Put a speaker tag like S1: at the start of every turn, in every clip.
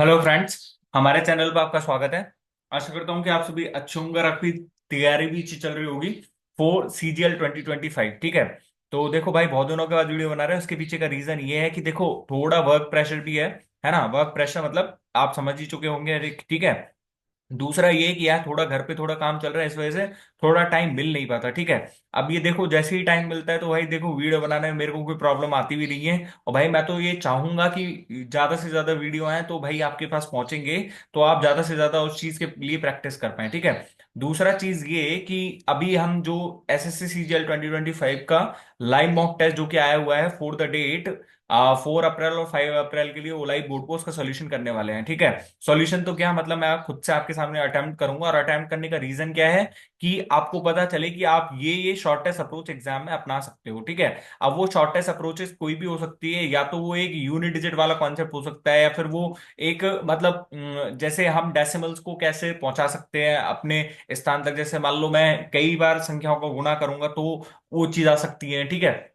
S1: Hello friends. हमारे channel पर आपका स्वागत है। आशा करता हूँ कि आप सभी अच्छे होंगे और आपकी तैयारी भी अच्छी चल रही होगी फॉर सीजीएल 2025। ठीक है। तो देखो भाई, बहुत दिनों के बाद वीडियो बना रहे हैं। उसके पीछे का रीजन ये है कि देखो, थोड़ा वर्क प्रेशर भी है ना। वर्क प्रेशर मतलब आप समझ ही चुके होंगे। ठीक है। दूसरा ये कि यार थोड़ा घर पे थोड़ा काम चल रहा है, इस वजह से थोड़ा टाइम मिल नहीं पाता। ठीक है। अब ये देखो, जैसे ही टाइम मिलता है तो भाई देखो, वीडियो बनाने में मेरे को कोई प्रॉब्लम आती भी नहीं है। और भाई मैं तो ये चाहूंगा कि ज्यादा से ज्यादा वीडियो आए तो भाई आपके पास पहुंचेंगे, तो आप ज्यादा से ज्यादा उस चीज के लिए प्रैक्टिस कर पाए। ठीक है। दूसरा चीज ये कि अभी हम जो एसएससी सीजीएल 2025 का लाइव मॉक टेस्ट जो कि आया हुआ है फॉर द डेट 4 अप्रैल और 5 अप्रैल के लिए, वो लाइव बोर्ड को उसका सोल्यूशन करने वाले हैं। ठीक है। सॉल्यूशन तो क्या मतलब, मैं खुद से आपके सामने अटेम्प्ट करूंगा। और अटेम्प्ट करने का रीजन क्या है कि आपको पता चले कि आप ये शॉर्टेस्ट अप्रोच एग्जाम में अपना सकते हो। ठीक है। अब वो शॉर्टेस्ट अप्रोचेस कोई भी हो सकती है, या तो वो एक यूनिट डिजिट वाला कॉन्सेप्ट हो सकता है, या फिर वो एक मतलब जैसे हम डेसिमल्स को कैसे पहुंचा सकते हैं अपने स्थान तक। जैसे मान लो मैं कई बार संख्याओं का गुणा करूंगा तो वो चीज आ सकती है। ठीक है।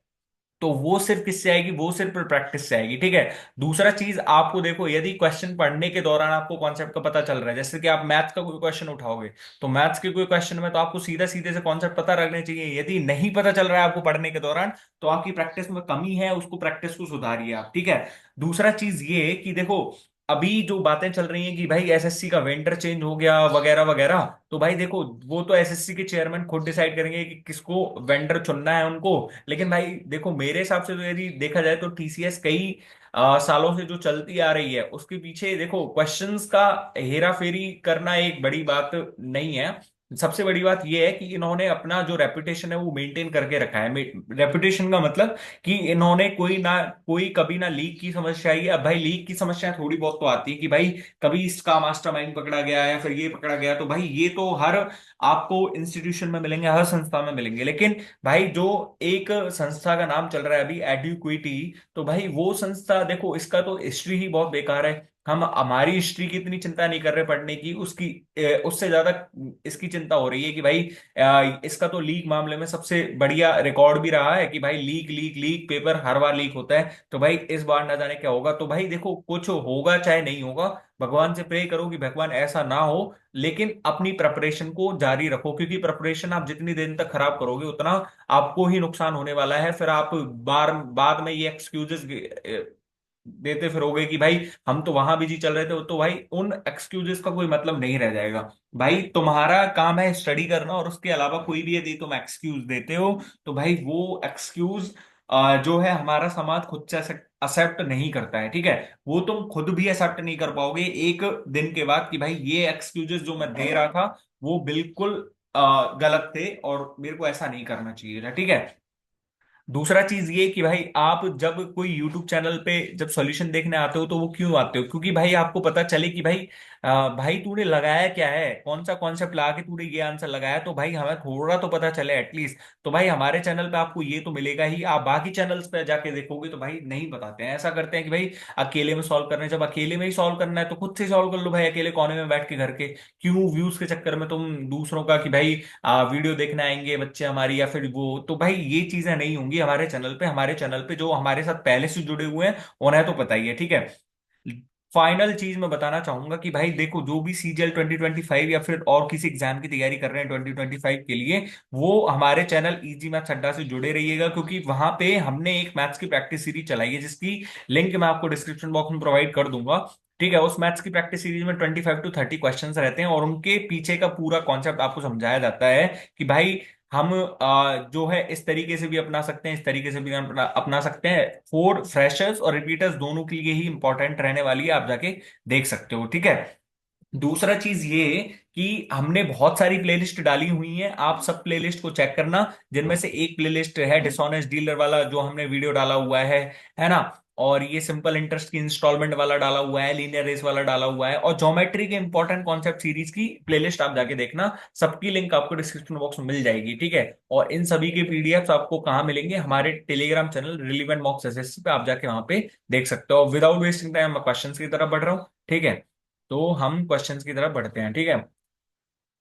S1: तो वो सिर्फ किससे आएगी, वो सिर्फ प्रैक्टिस से आएगी। ठीक है। दूसरा चीज, आपको देखो, यदि क्वेश्चन पढ़ने के दौरान आपको कॉन्सेप्ट का पता चल रहा है, जैसे कि आप मैथ्स का कोई क्वेश्चन उठाओगे, तो मैथ्स के कोई क्वेश्चन में तो आपको सीधा सीधे से कॉन्सेप्ट पता रखने चाहिए। यदि नहीं पता चल रहा है आपको पढ़ने के दौरान, तो आपकी प्रैक्टिस में कमी है, उसको प्रैक्टिस को सुधारिए आप। ठीक है। दूसरा चीज ये कि देखो, अभी जो बातें चल रही हैं कि भाई एसएससी का वेंडर चेंज हो गया वगैरह वगैरह, तो भाई देखो, वो तो एसएससी के चेयरमैन खुद डिसाइड करेंगे कि किसको वेंडर चुनना है उनको। लेकिन भाई देखो, मेरे हिसाब से तो यदि देखा जाए तो टीसीएस कई सालों से जो चलती आ रही है, उसके पीछे देखो क्वेश्चंस का हेरा फेरी करना एक बड़ी बात नहीं है। सबसे बड़ी बात यह है कि इन्होंने अपना जो रेपुटेशन है वो मेंटेन करके रखा है। रेपुटेशन का मतलब कि इन्होंने कोई कभी ना लीक की समस्या आई है। अब भाई लीक की समस्या थोड़ी बहुत तो आती है कि भाई कभी इसका मास्टरमाइंड पकड़ा गया या फिर ये पकड़ा गया, तो भाई ये तो हर आपको इंस्टीट्यूशन में मिलेंगे, हर संस्था में मिलेंगे। लेकिन भाई जो एक संस्था का नाम चल रहा है अभी, एड्यूक्विटी, तो भाई वो संस्था देखो, इसका तो हिस्ट्री ही बहुत बेकार है। हम हमारी हिस्ट्री की इतनी चिंता नहीं कर रहे पढ़ने की, उसकी उससे ज्यादा इसकी चिंता हो रही है कि भाई इसका तो लीक मामले में सबसे बढ़िया रिकॉर्ड भी रहा है कि भाई लीक लीक लीक पेपर हर बार लीक होता है। तो भाई इस बार ना जाने क्या होगा। तो भाई देखो, कुछ होगा चाहे नहीं होगा, भगवान से प्रे करो कि भगवान ऐसा ना हो। लेकिन अपनी प्रिपरेशन को जारी रखो, क्योंकि प्रिपरेशन आप जितनी दिन तक खराब करोगे उतना आपको ही नुकसान होने वाला है। फिर आप बार बाद में ये एक्सक्यूजेस देते फिरोगे कि भाई हम तो वहां बिजी चल रहे थे, तो भाई उन एक्सक्यूजेस का कोई मतलब नहीं रह जाएगा। भाई तुम्हारा काम है स्टडी करना, और उसके अलावा कोई भी यदि तुम एक्सक्यूज देते हो, तो भाई वो एक्सक्यूज जो है हमारा समाज खुद से एक्सेप्ट नहीं करता है। ठीक है। वो तुम खुद भी एक्सेप्ट नहीं कर पाओगे एक दिन के बाद कि भाई ये एक्सक्यूजेस जो मैं दे रहा था वो बिल्कुल गलत थे और मेरे को ऐसा नहीं करना चाहिए था। ठीक है। दूसरा चीज ये कि भाई आप जब कोई यूट्यूब चैनल पे जब सॉल्यूशन देखने आते हो, तो वो क्यों आते हो? क्योंकि भाई आपको पता चले कि भाई भाई तूने लगाया क्या है, कौन सा कॉन्सेप्ट लगा के तूने ये आंसर लगाया, तो भाई हमें थोड़ा तो पता चले एटलीस्ट। तो भाई हमारे चैनल पे आपको ये तो मिलेगा ही। आप बाकी चैनल्स पे जाके देखोगे तो भाई नहीं बताते हैं, ऐसा करते हैं कि भाई अकेले में सॉल्व करना है। जब अकेले में ही सॉल्व करना है तो खुद से सॉल्व कर लो भाई, अकेले कोने में बैठ के घर के। क्यों व्यूज के चक्कर में तुम दूसरों का कि भाई वीडियो देखने आएंगे बच्चे हमारी या फिर वो, तो भाई ये चीजें नहीं होंगी हमारे चैनल पे। हमारे चैनल पे जो हमारे साथ पहले से जुड़े हुए हैं उन्हें तो पता ही है। ठीक है। फाइनल चीज मैं बताना चाहूंगा कि भाई देखो, जो भी सीजीएल 2025 या फिर और किसी एग्जाम की तैयारी कर रहे हैं 2025 के लिए, वो हमारे चैनल इजी मैथ्स अड्डा से जुड़े रहिएगा। क्योंकि वहां पे हमने एक मैथ्स की प्रैक्टिस सीरीज चलाई है, जिसकी लिंक मैं आपको डिस्क्रिप्शन बॉक्स में प्रोवाइड कर दूंगा। ठीक है। उस मैथ्स की प्रैक्टिस सीरीज में 25 to 30 क्वेश्चन रहते हैं, और उनके पीछे का पूरा कॉन्सेप्ट आपको समझाया जाता है कि भाई हम जो है इस तरीके से भी अपना सकते हैं, इस तरीके से भी अपना सकते हैं। फॉर फ्रेशर्स और रिपीटर्स दोनों के लिए ही इंपॉर्टेंट रहने वाली है, आप जाके देख सकते हो। ठीक है। दूसरा चीज ये कि हमने बहुत सारी प्लेलिस्ट डाली हुई हैं, आप सब प्लेलिस्ट को चेक करना, जिनमें से एक प्लेलिस्ट है डिसऑनेस्ट डीलर वाला जो हमने वीडियो डाला हुआ है ना। और ये सिंपल इंटरेस्ट की इंस्टॉलमेंट वाला डाला हुआ है, लीनियर रेस वाला डाला हुआ है, और ज्योमेट्री के इंपॉर्टेंट कॉन्सेप्ट सीरीज की प्लेलिस्ट आप जाके देखना। सबकी लिंक आपको डिस्क्रिप्शन बॉक्स में मिल जाएगी। ठीक है। और इन सभी के पीडीएफ आपको कहाँ मिलेंगे? हमारे टेलीग्राम चैनल रिलीवेंट मॉक्स एसएससी पे आप जाके वहां पे देख सकते हो। विदाउट वेस्टिंग टाइम मैं क्वेश्चन की तरफ बढ़ रहा हूँ। ठीक है। तो हम क्वेश्चंस की तरफ बढ़ते हैं। ठीक है।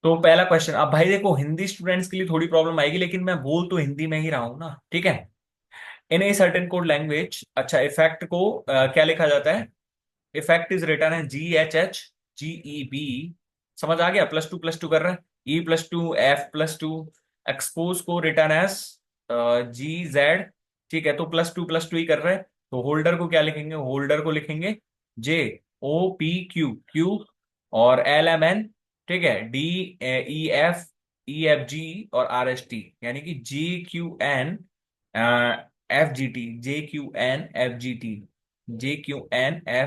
S1: तो पहला क्वेश्चन, अब भाई देखो, हिंदी स्टूडेंट्स के लिए थोड़ी प्रॉब्लम आएगी, लेकिन मैं बोल तो हिंदी में ही रहा हूं ना। ठीक है। In a certain code language, अच्छा, इफेक्ट को क्या लिखा जाता है? इफेक्ट इज रिटर्न है GHHGEB। समझ आ गया? +2 +2 कर रहा है, E+2 F+2। एक्सपोज को रिटर्न एज GZ। ठीक है, तो +2 +2 ही कर रहा है। तो होल्डर को क्या लिखेंगे? होल्डर को लिखेंगे JOPQ और LMN। ठीक है, DEF और RST, यानी कि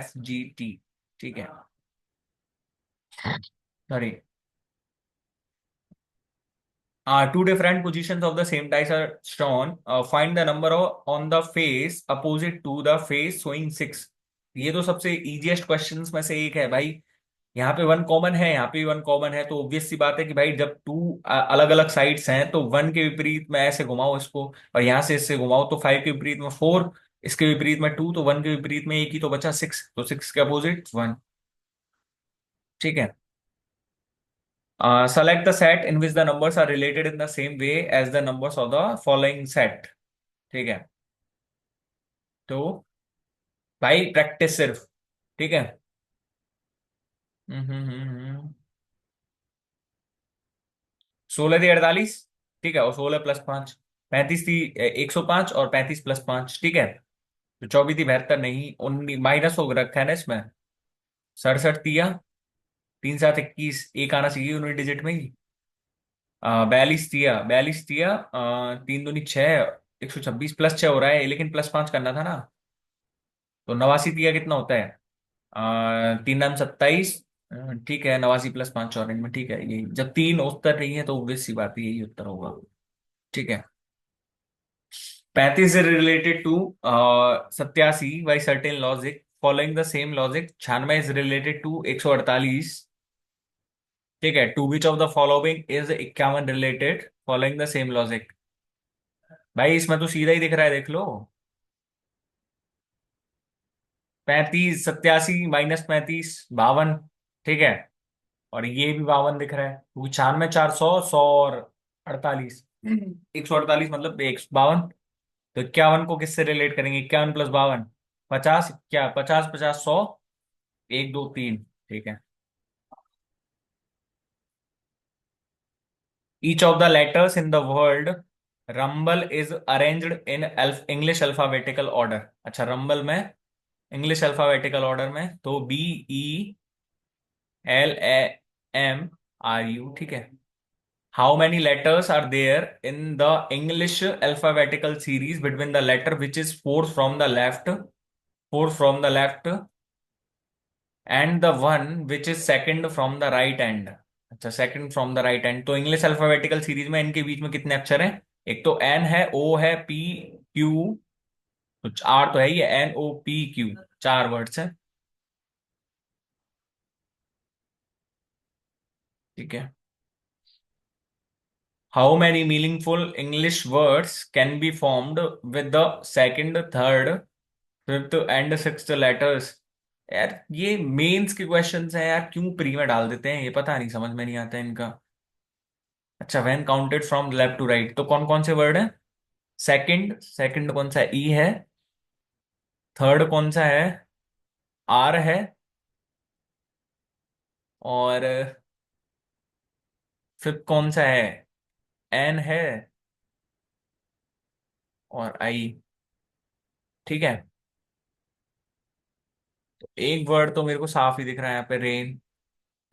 S1: JQNFGT। ठीक है, sorry. Two different positions of the same dice are shown. Find the number on the face opposite to the face showing 6। ये तो सबसे इजीएस्ट क्वेश्चंस में से एक है भाई। यहाँ पे वन कॉमन है, यहाँ पे भी वन कॉमन है, तो ऑब्वियस सी बात है कि भाई जब टू अलग अलग साइड्स हैं तो वन के विपरीत में ऐसे घुमाओ इसको, और यहाँ से इससे घुमाओ तो 5 के विपरीत में 4, इसके विपरीत में 2, तो वन के विपरीत में एक ही तो बचा 6, तो 6 के अपोजिट 1। ठीक है। Select the set in which the numbers are related in the same way as the numbers of the following set। ठीक है, तो भाई प्रैक्टिस सिर्फ। ठीक है। 16 थी 48। ठीक है, और 16 + 5 35 थी। 105 और 35 + 5। ठीक है, तो 24 थी 72, नहीं 19 माइनस हो रखा है ना इसमें। 67 दिया, 3 7 21, एक आना चाहिए यूनिट डिजिट में ही। 42 दिया 3 दूनी 6, 126 +6 हो रहा है, लेकिन +5 करना था ना। तो 89 दिया कितना होता है? 3 9 27। ठीक है, 89 + 5 94 में। ठीक है, यही जब तीन उत्तर नहीं है तो obvious सी बात है यही उत्तर होगा। ठीक है। 35 is related to 87 by certain logic following the same logic. 96 is related to 148। ठीक है, to which of the following is 51 related following the same logic. भाई इसमें तो सीधा ही दिख रहा है, देख लो। 35 87 -35 52। ठीक है, और ये भी 52 दिख रहा है, क्योंकि 96 400 100 और 48। 148 मतलब 152। तो 51 को किससे रिलेट करेंगे? 51 + 52 50। क्या 50 50 100, 1 2 3। ठीक है। Each of the letters in the world rumble is arranged in English alphabetical order. अच्छा, रंबल में इंग्लिश अल्फाबेटिकल ऑर्डर में, तो BELAMRU। ठीक है। How many letters are there in the English alphabetical series between the letter which is fourth from the left and the one which is second from the right end। अच्छा, second from the right and, तो English alphabetical series में इनके बीच में कितने अक्षर हैं? एक तो एन है, ओ है, पी क्यू, तो आर तो है ही, NOPQ, 4 वर्ड्स हैं। ठीक है। How many meaningful English words can be formed with the second third fifth and sixth letters? यार ये मेंस के क्वेश्चंस हैं यार, क्यों प्री में डाल देते हैं, ये पता नहीं, समझ में नहीं आता है इनका। अच्छा, when counted from left to right, तो कौन कौन से वर्ड है? सेकंड, सेकंड कौन सा है? ई है। थर्ड कौन सा है? आर है। और फिफ्थ कौन सा है? एन है। और आई। ठीक है, तो एक वर्ड तो मेरे को साफ ही दिख रहा है यहाँ पे, रेन।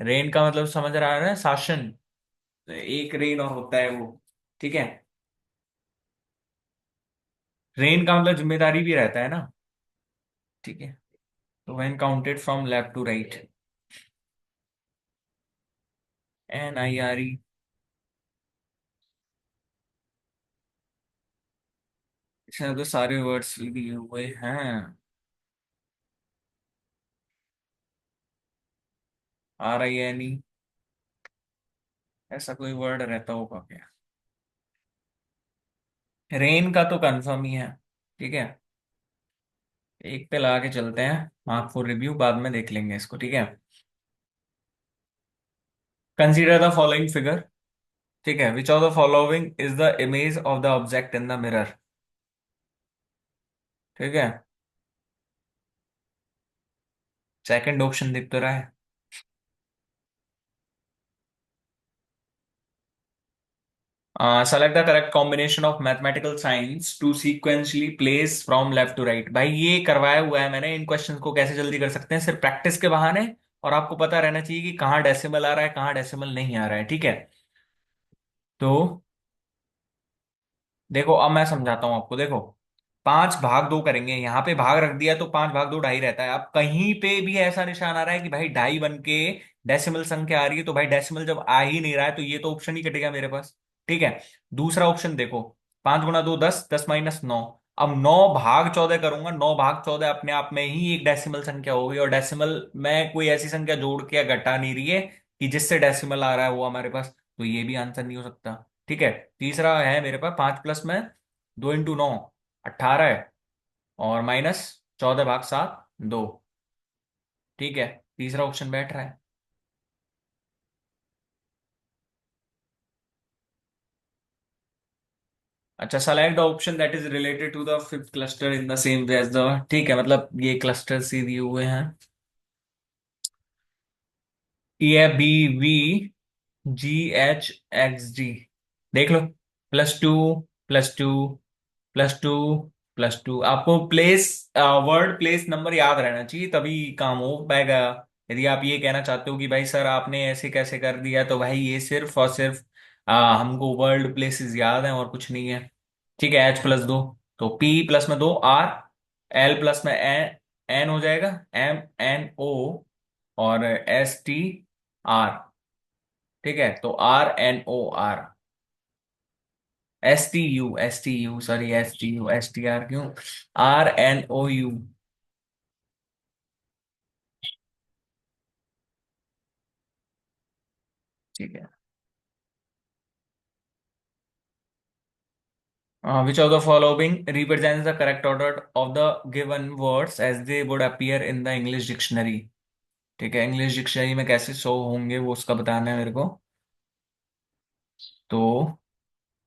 S1: रेन का मतलब समझ रहा है ना, शासन। तो एक रेन और होता है वो। ठीक है, रेन का मतलब जिम्मेदारी भी रहता है ना। ठीक है, तो when counted from left to right, NIRE। इसमें तो सारे वर्ड्स दिए हुए हैं। RINE, ऐसा कोई वर्ड रहता होगा क्या? रेन का तो कंफर्म ही है। ठीक है, एक पे लगा के चलते हैं, मार्क फॉर रिव्यू, बाद में देख लेंगे इसको। ठीक है। Consider the following figure. ठीक है, which of the following is the image of the object in the mirror? ठीक है। सेकंड ऑप्शन दिख तो रहा है। Select the correct combination of mathematical science to sequentially place from left to right. भाई ये करवाया हुआ है मैंने, इन क्वेश्चंस को कैसे जल्दी कर सकते हैं सिर्फ प्रैक्टिस के बहाने। और आपको पता रहना चाहिए कि कहाँ डेसिमल आ रहा है, कहाँ डेसिमल नहीं आ रहा है, ठीक है। तो देखो अब मैं समझाता हूँ आपको। देखो 5 भाग 2 करेंगे, यहाँ पे भाग रख दिया तो 5 भाग 2 ढाई रहता है। अब कहीं पे भी ऐसा निशान आ रहा है कि भाई ढाई बन के डेसिमल संख्या आ रही है, तो भाई डेसिमल जब आ ही नहीं रहा है तो ये तो ऑप्शन ही कटेगा मेरे पास, ठीक है। दूसरा ऑप्शन देखो, 5 गुना 2 10, 10 - 9। अब 9 भाग 14 करूंगा, 9 भाग 14 अपने आप में ही एक डेसिमल संख्या होगी, और डेसिमल में कोई ऐसी संख्या जोड़ के या घटा नहीं रही है कि जिससे डेसिमल आ रहा है वो हमारे पास, तो ये भी आंसर नहीं हो सकता, ठीक है। तीसरा है मेरे पास 5 + में 2 × 9 18 है, और -14 भाग 7 2, ठीक है। तीसरा ऑप्शन बैठ रहा है। अच्छा, select the option that is related to the fifth cluster in the same way as the, ठीक है, मतलब ये क्लस्टर सी दिए हुए हैं। ए बी वी GHXG, देख लो। +2 +2 +2 +2, आपको प्लेस वर्ड प्लेस नंबर याद रहना चाहिए तभी काम हो पाएगा। यदि आप ये कहना चाहते हो कि भाई सर आपने ऐसे कैसे कर दिया, तो भाई ये सिर्फ और सिर्फ हमको वर्ल्ड प्लेसेस याद हैं और कुछ नहीं है, ठीक है। H + 2, तो P + में 2 R, L + में N हो जाएगा, MNO, और STR, ठीक है। तो RNOR, STU सॉरी, STR क्यों, RNOU, ठीक है। Which of the following represents the correct order of the given words as they would appear in the English dictionary, ठीक है। इंग्लिश डिक्शनरी में कैसे शो होंगे वो उसका बताना है मेरे को। तो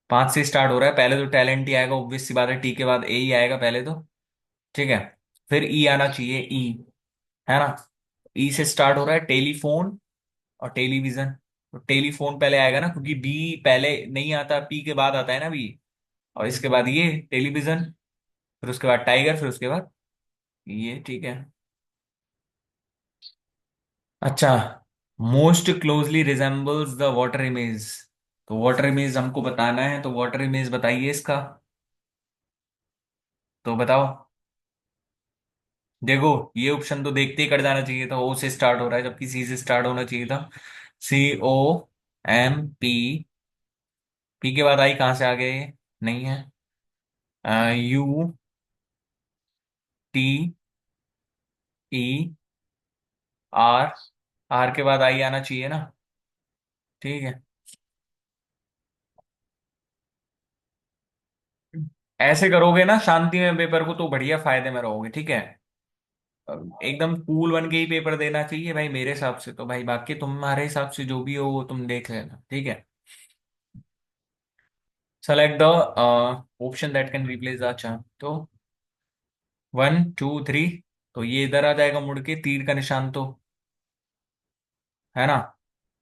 S1: 5 से स्टार्ट हो रहा है, पहले तो टैलेंट ही आएगा, ऑब्वियस सी बात है, टी के बाद ए ही आएगा पहले तो, ठीक है। फिर ई आना चाहिए, ई, है ना। ई से स्टार्ट हो रहा है टेलीफोन और टेलीविजन, तो टेलीफोन पहले आएगा ना, क्योंकि बी पहले नहीं आता, पी के बाद आता है ना बी। और इसके बाद ये टेलीविजन, फिर उसके बाद टाइगर, फिर उसके बाद ये, ठीक है। अच्छा, most closely resembles the water image, तो वाटर इमेज हमको बताना है, तो वाटर इमेज बताइए इसका। तो बताओ। देखो ये ऑप्शन तो देखते ही कट जाना चाहिए था, ओ से स्टार्ट हो रहा है जबकि सी से स्टार्ट होना चाहिए था। COMP, पी के बाद आई कहाँ से आ गए ये? नहीं है। UTER, आर के बाद आई आना चाहिए ना, ठीक है। ऐसे करोगे ना शांति में पेपर को तो बढ़िया फायदे में रहोगे, ठीक है। एकदम कूल बन के ही पेपर देना चाहिए भाई मेरे हिसाब से तो, भाई बाकी तुम्हारे हिसाब से जो भी हो वो तुम देख लेना, ठीक है। Select the option that can replace the chart, तो 1 2 3, तो ये इधर आ जाएगा मुड़ के, तीर का निशान तो, है ना।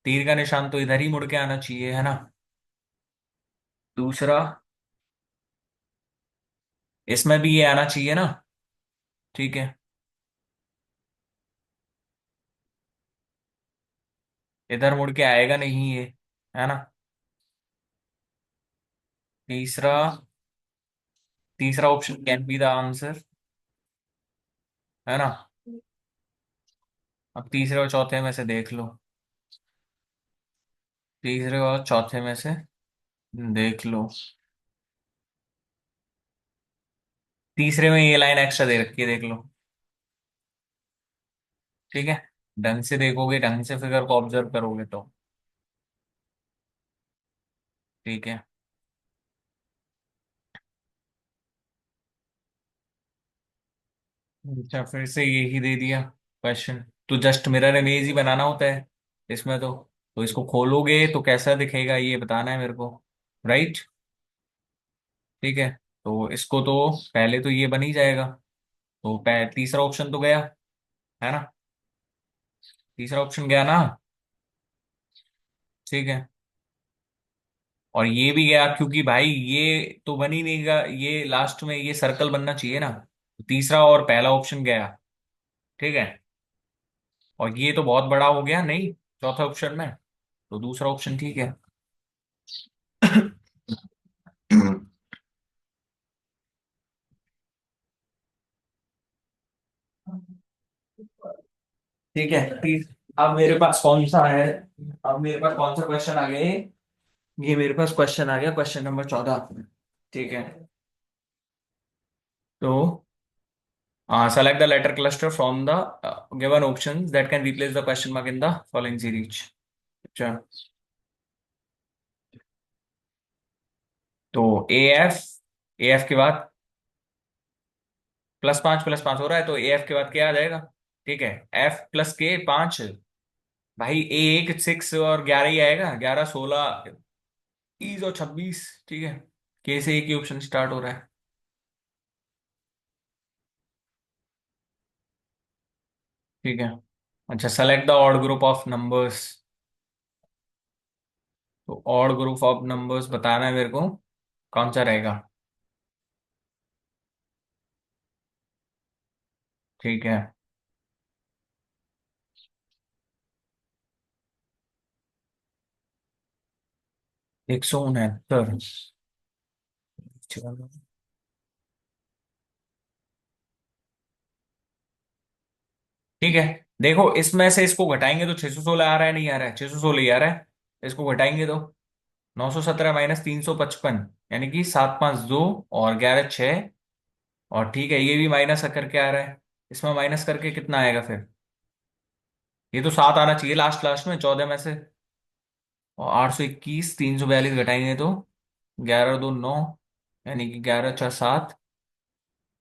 S1: तीर का निशान तो इधर ही मुड़ के आना चाहिए, है ना। दूसरा, इसमें भी ये आना चाहिए ना, ठीक है। इधर मुड़ के आएगा नहीं ये, है ना। तीसरा, तीसरा option can be the answer, है ना। अब तीसरे और चौथे में से देख लो, तीसरे और चौथे में से देख लो। तीसरे में ये लाइन एक्स्ट्रा दे रखी है, देख लो, ठीक है। ढंग से देखोगे, ढंग से फिगर को ऑब्जर्व करोगे तो, ठीक है। अच्छा, फिर से यही दे दिया क्वेश्चन, तो जस्ट मिरर इमेज ही बनाना होता है इसमें तो इसको खोलोगे तो कैसा दिखेगा ये बताना है मेरे को, राइट, ठीक है। तो इसको तो पहले तो ये बन ही जाएगा, तो तीसरा ऑप्शन तो गया, है ना। तीसरा ऑप्शन गया ना। ठीक है। और ये भी गया, क्योंकि भाई ये तो बन ही नहीं गा, ये लास्ट में ये सर्कल बनना चाहिए ना। तीसरा और पहला ऑप्शन गया। ठीक है। और ये तो बहुत बड़ा हो गया नहीं, चौथा ऑप्शन में। तो दूसरा ऑप्शन ठीक है। ठीक है, ठीक। अब मेरे पास कौन सा है? अब मेरे पास कौन सा क्वेश्चन आ गया ये मेरे पास क्वेश्चन आ गया, क्वेश्चन नंबर 14। ठीक है। तो select the letter cluster from the given options that can replace the question mark in the following series. अच्छा। तो ए एफ के बाद +5 +5 हो रहा है, तो ए एफ के बाद क्या आ जाएगा? ठीक है। F + K 5। भाई ए एक 6 और 11 ही आएगा, 11 16 30 और 26। ठीक है। के से एक ही ऑप्शन स्टार्ट हो रहा है। ठीक है। अच्छा, select the odd group of numbers. तो ऑड ग्रुप ऑफ नंबर्स बताना है मेरे को, कौन सा रहेगा? ठीक है। 169। ठीक है। देखो, इसमें से इसको घटाएंगे तो 616 आ रहा है, नहीं आ रहा है? 616 ही आ रहा है। इसको घटाएंगे तो 917 - 355, यानी कि 752 और 11 6। और ठीक है, ये भी माइनस करके आ रहा है। इसमें माइनस करके कितना आएगा फिर? ये तो 7 आना चाहिए लास्ट लास्ट में 14 में से। और 821, 342 घटाएंगे तो 11 2 9, यानी कि 11 4 7।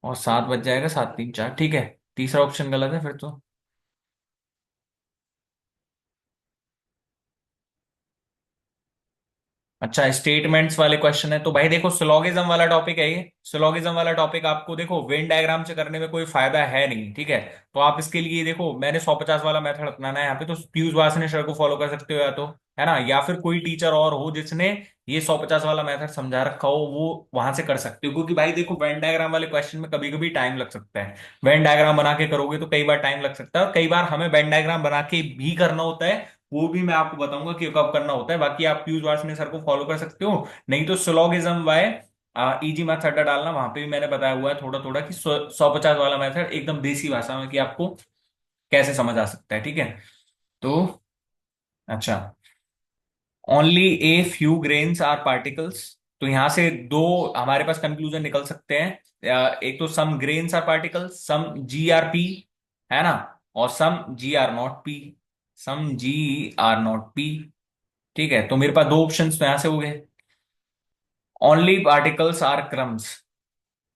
S1: और 7 बच जाएगा, 7 3 4। ठीक है। तीसरा ऑप्शन गलत है फिर तो। अच्छा, स्टेटमेंट्स वाले क्वेश्चन है तो भाई देखो, सिलोगिज्म वाला टॉपिक है ये। सिलोगिज्म वाला टॉपिक आपको देखो वेन डायग्राम से करने में कोई फायदा है नहीं। ठीक है। तो आप इसके लिए देखो, मैंने 150 वाला मेथड अपनाना है यहाँ पे, तो पीयूष वासने सर को फॉलो कर सकते हो या तो, है ना, या फिर कोई टीचर और हो जिसने ये 150 वाला मेथड समझा रखा हो, वो वहां से कर सकते हो। क्योंकि भाई देखो, वेन डायग्राम वाले क्वेश्चन में कभी कभी टाइम लग सकता है। वेन डायग्राम बना के करोगे तो कई बार टाइम लग सकता है, और कई बार हमें वेन डायग्राम बना के भी करना होता है। वो भी मैं आपको बताऊंगा कि कब करना होता है। बाकी आप पीयूष वासने सर को फॉलो कर सकते हो। नहीं तो सिलोगिज्म बाय इजी मेथड डालना, वहां पे भी मैंने बताया हुआ है थोड़ा थोड़ा कि 150 वाला मेथड एकदम देसी भाषा में, कि आपको कैसे समझ आ सकता है। ठीक है। तो अच्छा, only a few grains are particles. तो यहां से दो हमारे पास कंक्लूजन निकल सकते हैं। एक तो some grains are particles, some GRP, है ना, और सम GR0P। सम GR0P। ठीक है। तो मेरे पास दो ऑप्शंस तो यहां से हो गए। Only particles are crumbs.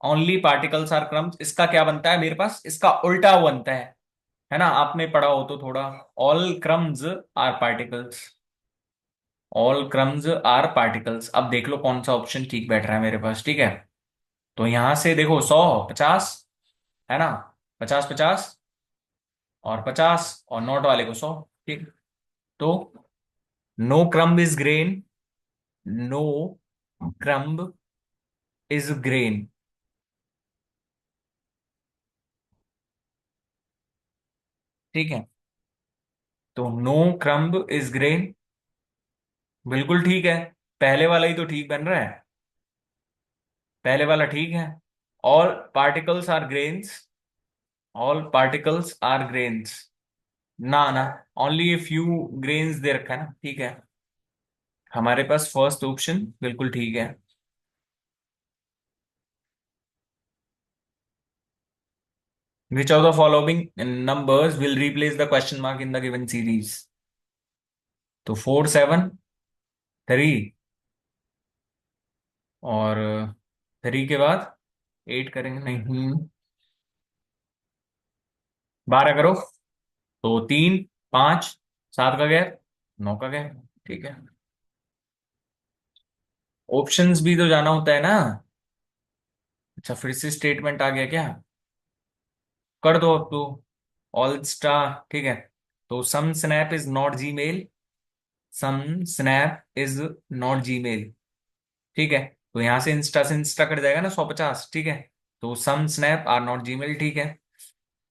S1: Only particles are crumbs, इसका क्या बनता है मेरे पास? इसका उल्टा वो बनता है ना, आपने पढ़ा हो तो थोड़ा। All crumbs are particles. All crumbs are particles. अब देख लो कौन सा ऑप्शन ठीक बैठ रहा है मेरे पास। ठीक है। तो यहां से देखो, 100 50, है ना, 50 50 और 50, और नोट वाले को 100। ठीक। तो no crumb is grain. No crumb is grain. ठीक है। तो नो क्रम्ब इज ग्रेन बिल्कुल ठीक है। पहले वाला ही तो ठीक बन रहा है। पहले वाला ठीक है। All particles are grains. All particles are grains. ना ना, ओनली ए फ्यू ग्रेन्स दे रखा है ना। ठीक है। हमारे पास फर्स्ट ऑप्शन बिल्कुल ठीक है। Which of the following numbers will replace the question mark in the given series? तो 4 7 3, और 3 के बाद 8 करेंगे नहीं, 12 करो। तो 3 5 7 का गैप, 9 का गैप। ठीक है। ऑप्शंस भी तो जाना होता है ना। अच्छा, फिर से स्टेटमेंट आ गया क्या? कर दो अब तो। All star. ठीक है। तो some snap is not Gmail, some snap is not Gmail, ठीक है। तो यहां से इंस्टा कट जाएगा ना 150, ठीक है। तो some snap are not Gmail, ठीक है।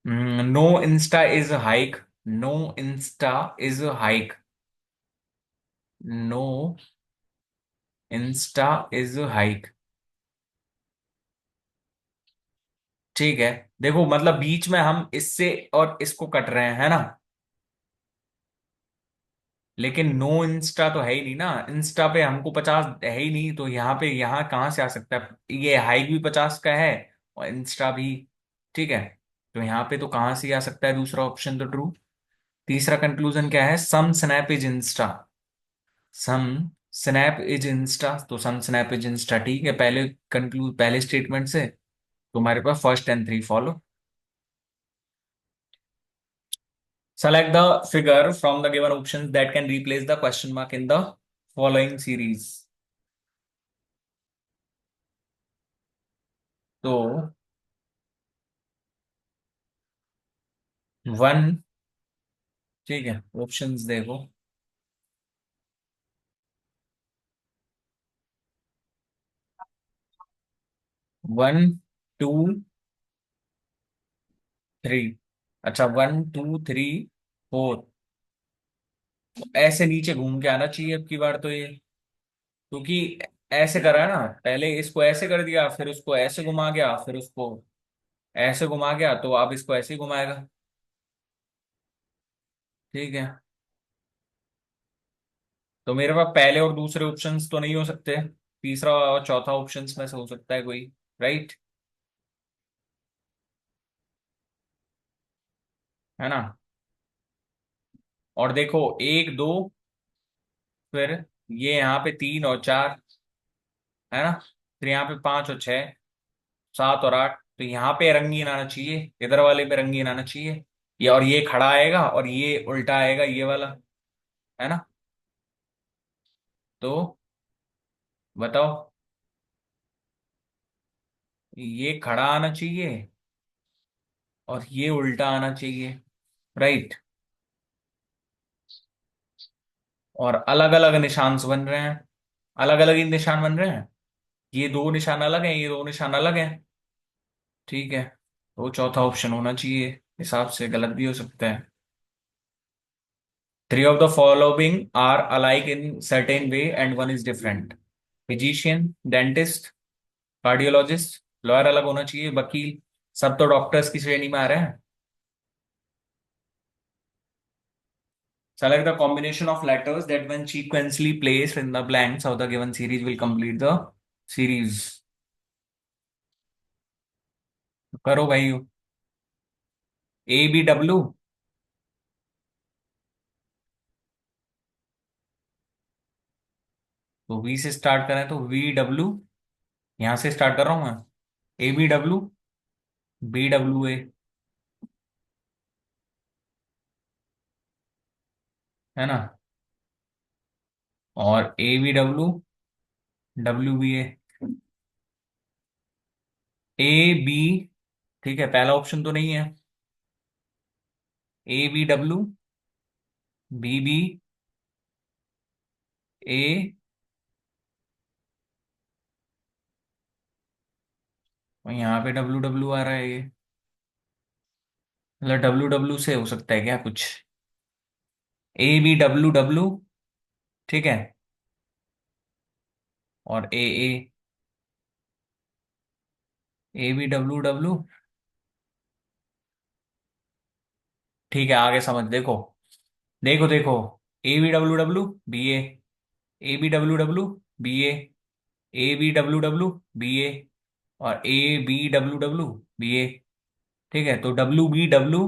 S1: No insta is Hike, no insta is Hike, no insta is Hike, ठीक है। देखो मतलब बीच में हम इससे और इसको कट रहे हैं, है ना। लेकिन नो इंस्टा तो है ही नहीं ना, इंस्टा पे हमको 50 है ही नहीं, तो यहाँ पे यहाँ कहाँ से आ सकता है, ये हाइक भी 50 का है और इंस्टा भी, ठीक है। तो यहाँ पे तो कहाँ से आ सकता है दूसरा ऑप्शन, तो ट्रू। तीसरा कंक्लूजन क्या है, some snap is Insta, some snap is Insta, तो सम स्नैप इज इंस्टा, ठीक है। पहले स्टेटमेंट से तुम्हारे पास first and three follow. Select the figure from the given options that can replace the question mark in the following series. तो one, ठीक है, ऑप्शंस देखो। 1 2 3, अच्छा 1 2 3 4, ऐसे नीचे घूम के आना चाहिए अब की बार तो ये, क्योंकि ऐसे करा है ना, पहले इसको ऐसे कर दिया, फिर उसको ऐसे घुमा गया, फिर उसको ऐसे घुमा गया, तो अब इसको ऐसे ही घुमाएगा, ठीक है। तो मेरे पास पहले और दूसरे ऑप्शंस तो नहीं हो सकते, तीसरा और चौथा ऑप्शंस में से हो सकता है कोई, राइट, है ना। और देखो एक दो, फिर ये यहाँ पे 3 और 4, है ना, फिर यहाँ पे 5 और 6, 7 और 8, तो यहाँ पे रंगीन आना चाहिए, इधर वाले पे रंगीन आना चाहिए, ये और ये खड़ा आएगा और ये उल्टा आएगा ये वाला, है ना। तो बताओ, ये खड़ा आना चाहिए और ये उल्टा आना चाहिए, राइट। और अलग अलग निशान बन रहे हैं, अलग अलग ही निशान बन रहे हैं, ये दो निशान अलग हैं, ये दो निशान अलग हैं, ठीक है। तो चौथा ऑप्शन होना चाहिए, हिसाब से गलत भी हो सकता है। Three of the following are alike in certain way and one is different, physician, dentist, cardiologist, lawyer अलग होना चाहिए, वकील, सब तो डॉक्टर्स की श्रेणी में आ रहे हैं। Select the combination of letters that when sequentially placed in the blanks of the given series will complete the series. करो भाई। ABW, तो V से स्टार्ट करें तो VW, यहां से स्टार्ट कर रहा हूं मैं, ABW, BWA, है ना, और ABW, WBA, AB, ठीक है, पहला ऑप्शन तो नहीं है, ABW, BBA, और यहाँ पे WW आ रहा है ये, मतलब WW से हो सकता है क्या कुछ, ABWW, ठीक है, और ABWW, ठीक है, आगे समझ, देखो देखो देखो, ABWW, BA, ABWW, BA, ABWW, BA, और ABWW, BA, ठीक है। तो WBW,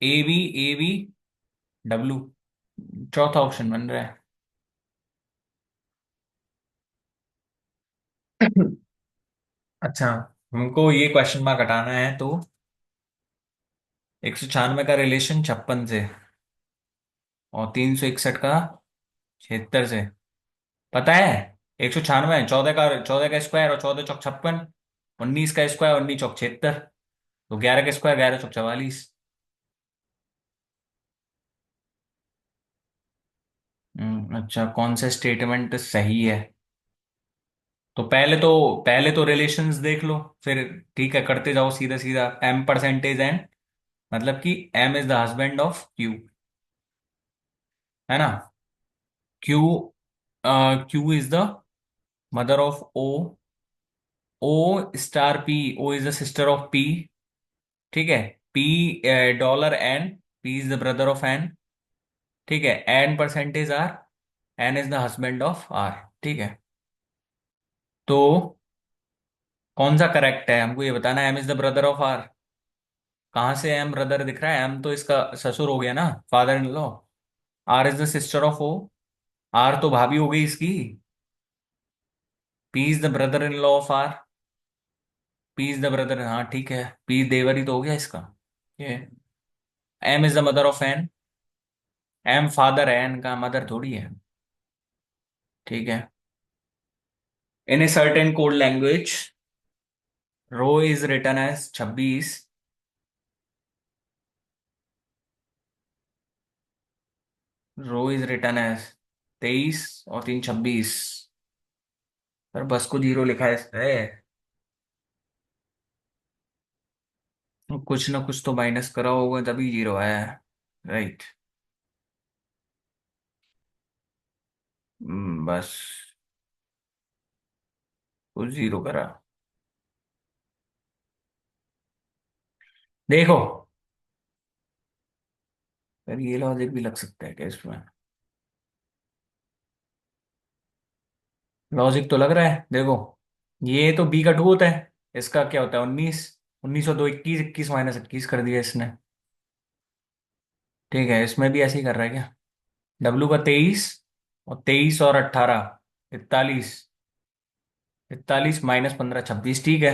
S1: AB, AB, चौथा ऑप्शन बन रहा है। अच्छा, हमको ये क्वेश्चन मार्क हटाना है, तो 196 का रिलेशन 56 से, और 361 का 76 से, पता है। 196, 14 का स्क्वायर और 14 चौक 56, 19 का स्क्वायर, 19 चौक 76, तो 11 का स्क्वायर, 11 चौक 44, अच्छा, कौन सा स्टेटमेंट सही है? तो पहले तो रिलेशंस देख लो, फिर ठीक है, करते जाओ सीधा सीधा। एम परसेंटेज एन, मतलब कि M is the husband of Q, है ना? Q, Q is the mother of O, O star P, O is the sister of P, ठीक है? P dollar N, P is the brother of N, ठीक है? N percentage R, N is the husband of R, ठीक है? तो कौन सा correct है हमको ये बताना। M is the brother of R, कहाँ से एम ब्रदर दिख रहा है? एम तो इसका ससुर हो गया ना, father in law. R is the sister of O, R तो भाभी हो गई इसकी। P is the brother in law of R, P is the brother, हाँ ठीक है, पी देवर ही तो हो गया इसका। ये M is the mother of N, M father है, एन का मदर थोड़ी है, ठीक है? In a certain code language, row is written as 26, row is written as 23 और 3 26। पर बस को जीरो लिखा है इस पे। कुछ ना कुछ तो माइनस करा होगा तभी जीरो आया है, राइट? बस कुछ जीरो करा। देखो, पर ये लॉजिक भी लग सकता है क्या इसमें? लॉजिक तो लग रहा है, देखो। ये तो बी का टू होता है, इसका क्या होता है 19, 19 और 2 21, 21 माइनस 21 कर दिया इसने, ठीक है? इसमें भी ऐसे ही कर रहा है क्या? डब्लू का 23, और 23 और 18 41, 41 माइनस 15 26, ठीक है?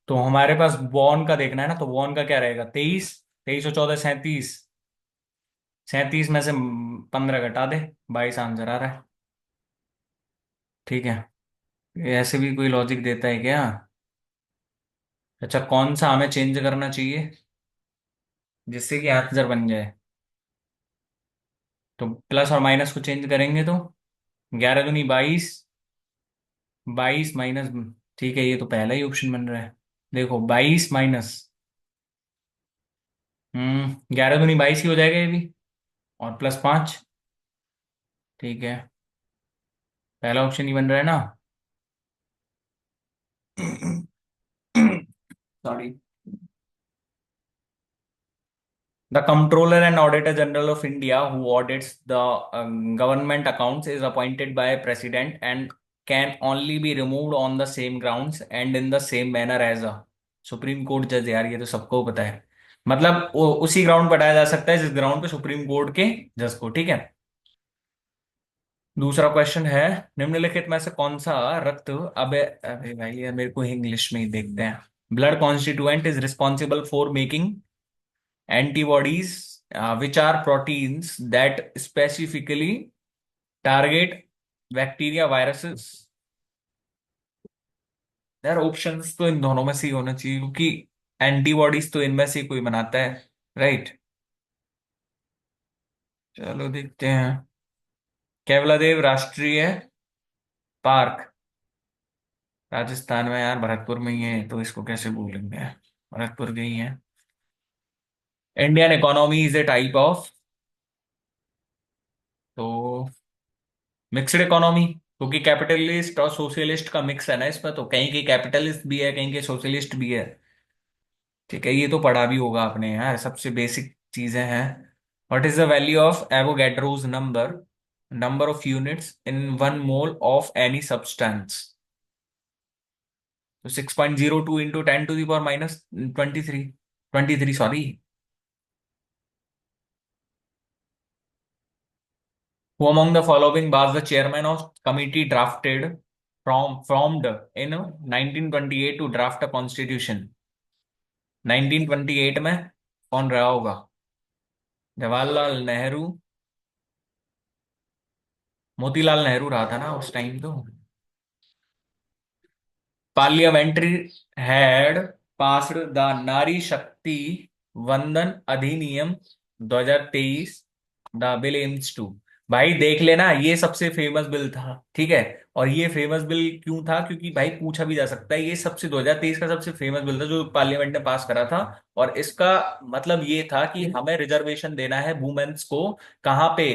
S1: तो हमारे पास बॉर्न का देखना है ना, तो बॉर्न का क्या रहेगा? 23, 23 और 14 37, 37 में से 15 घटा दे, 22 आंसर आ रहा है, ठीक है? ये ऐसे भी कोई लॉजिक देता है क्या? अच्छा, कौन सा हमें चेंज करना चाहिए जिससे कि आंसर बन जाए? तो प्लस और माइनस को चेंज करेंगे तो 11 दूनी 22, 22 माइनस, ठीक है, ये तो पहला ही ऑप्शन बन रहा है। देखो 22 माइनस, 11 दूनी 22 ही हो जाएगा ये भी, और प्लस 5, ठीक है? पहला ऑप्शन ही बन रहा है ना। Sorry. The Comptroller and Auditor General of India, who audits the government accounts, is appointed by President and can only be removed on the same grounds and in the same manner as a supreme court जज। यार ये तो सबको पता है, मतलब वो उसी ग्राउंड पर हटाया जा सकता है जिस ग्राउंड पे सुप्रीम कोर्ट के जज को, ठीक है? दूसरा क्वेश्चन है, निम्नलिखित में से कौन सा रक्त, अबे अबे भाई ये मेरे को इंग्लिश में ही देखते हैं। Blood constituent is responsible for making antibodies, which are proteins that specifically target bacteria, viruses। यार ऑप्शंस तो इन दोनों में से ही होना चाहिए, क्योंकि एंटीबॉडीज तो इनमें से ही कोई बनाता है, राइट? चलो देखते हैं। केवलादेव राष्ट्रीय पार्क राजस्थान में, यार भरतपुर में ही है, तो इसको कैसे भूलेंगे? भरतपुर गई है। Indian economy is a type of, तो मिक्सड इकोनॉमी, क्योंकि कैपिटलिस्ट और सोशलिस्ट का मिक्स है ना इसमें, तो कहीं के कैपिटलिस्ट भी है, कहीं के सोशलिस्ट भी है, ठीक है? ये तो पढ़ा भी होगा आपने यार, सबसे बेसिक चीजें हैं। What is the value of Avogadro's number, number of units in 1 mole of any substance? तो 6.02 into 10 to the power minus 23, 23 sorry. Who among the following was the chairman of committee drafted from formed in 1928 to draft a constitution? 1928 में कौन रहा होगा? जवाहरलाल नेहरू, मोतीलाल नेहरू रहा था ना उस time तो। पार्लियामेंट्री हैड पास्ड द नारी शक्ति वंदन अधिनियम 2023, द बिल एम्स टू, भाई देख लेना, ये सबसे फेमस बिल था, ठीक है। और ये फेमस बिल क्यों था, क्योंकि भाई पूछा भी जा सकता है, ये सबसे 2023 का सबसे फेमस बिल था जो पार्लियामेंट ने पास करा था। और इसका मतलब ये था कि हमें रिजर्वेशन देना है वुमेन्स को। कहाँ पे?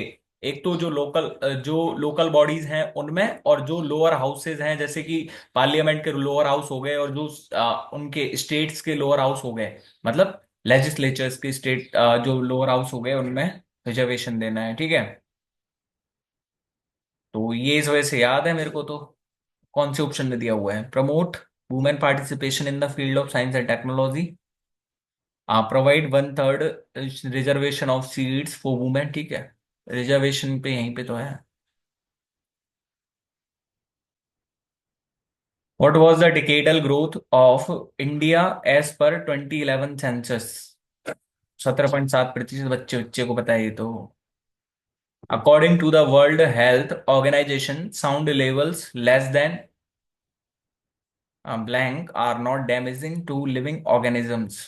S1: एक तो जो लोकल बॉडीज हैं उनमें, और जो लोअर हाउसेज हैं, जैसे कि पार्लियामेंट के लोअर हाउस हो गए, और जो उनके स्टेट्स के लोअर हाउस हो गए, मतलब लेजिस्लेचर्स के स्टेट जो लोअर हाउस हो गए, उनमें रिजर्वेशन देना है, ठीक है। तो ये इस वजह से याद है मेरे को तो। कौन से ऑप्शन में दिया हुआ है? Promote women participation in the field of science and technology, provide 1/3 reservation of seats for women, ठीक है। रिजर्वेशन पे यहीं पे तो है। What was the decadal growth of India as per 2011 census? 17.7%। बच्चे बच्चे को पता है ये तो। According to the World Health Organization sound levels less than blank are not damaging to living organisms.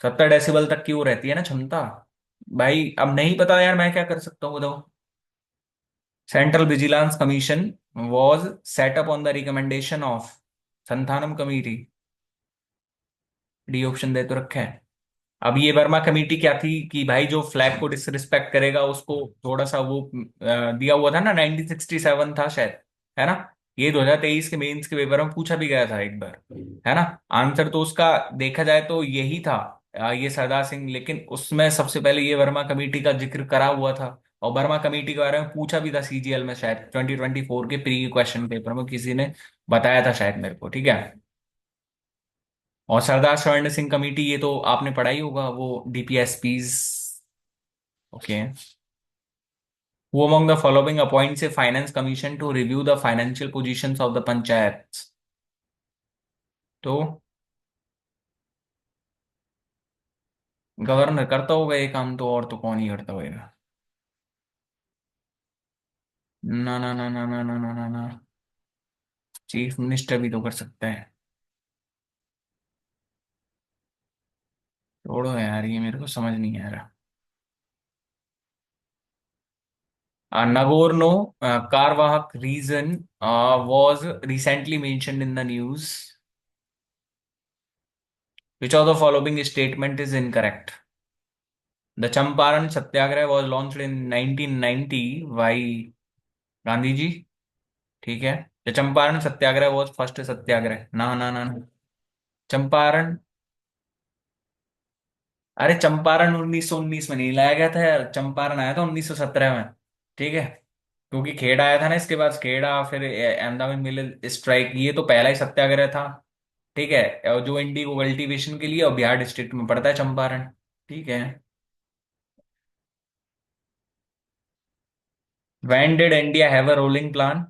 S1: 70 decibel तक की वो रहती है ना क्षमता। भाई अब नहीं पता यार, मैं क्या कर सकता हूँ बताओ। Central vigilance commission was set up on the recommendation of Santhanam committee. D option दे तो रखे हैं। अब ये वर्मा कमेटी क्या थी कि भाई जो फ्लैग को डिसरिस्पेक्ट करेगा उसको थोड़ा सा वो दिया हुआ था ना, 1967 था शायद, है ना। ये 2023 के मेंस के पेपर में पूछा भी गया था एक बार, है ना। आंसर तो उसका देखा जाए तो यही था, ये सरदार सिंह। लेकिन उसमें सबसे पहले ये वर्मा कमेटी का जिक्र करा हुआ था, और वर्मा कमेटी के बारे में पूछा भी था सीजीएल में, शायद 2024 के प्री क्वेश्चन पेपर में किसी ने बताया था शायद मेरे को, ठीक है। और सरदार स्वर्ण सिंह कमेटी, ये तो आपने पढ़ा ही होगा, वो DPSPs. Okay. Who among the following appoints a finance commission to review the financial positions of the panchayats? तो गवर्नर करता होगा ये काम तो, और तो कौन ही करता होगा। ना ना ना ना ना ना ना ना ना, चीफ मिनिस्टर भी तो कर सकता है। छोड़ो यार, ये मेरे को समझ नहीं आ रहा। Nagorno Karabakh region was recently mentioned in the news. Which of the following statement is incorrect? The Champaran Satyagraha was launched in 1990 by Gandhi ji, ठीक है। The Champaran Satyagraha was first Satyagraha, ना ना ना ना। चंपारण, अरे चंपारण 1919 में नहीं लाया गया था यार, चंपारण आया था 1917 में, ठीक है। क्योंकि खेड़ा आया था ना इसके बाद, खेड़ा फिर अहमदाबाद मिल स्ट्राइक, ये तो पहला ही सत्याग्रह था, ठीक है। और जो इंडिगो कल्टीवेशन के लिए, और बिहार डिस्ट्रिक्ट में पड़ता है चंपारण, ठीक है। When did India have a rolling plan?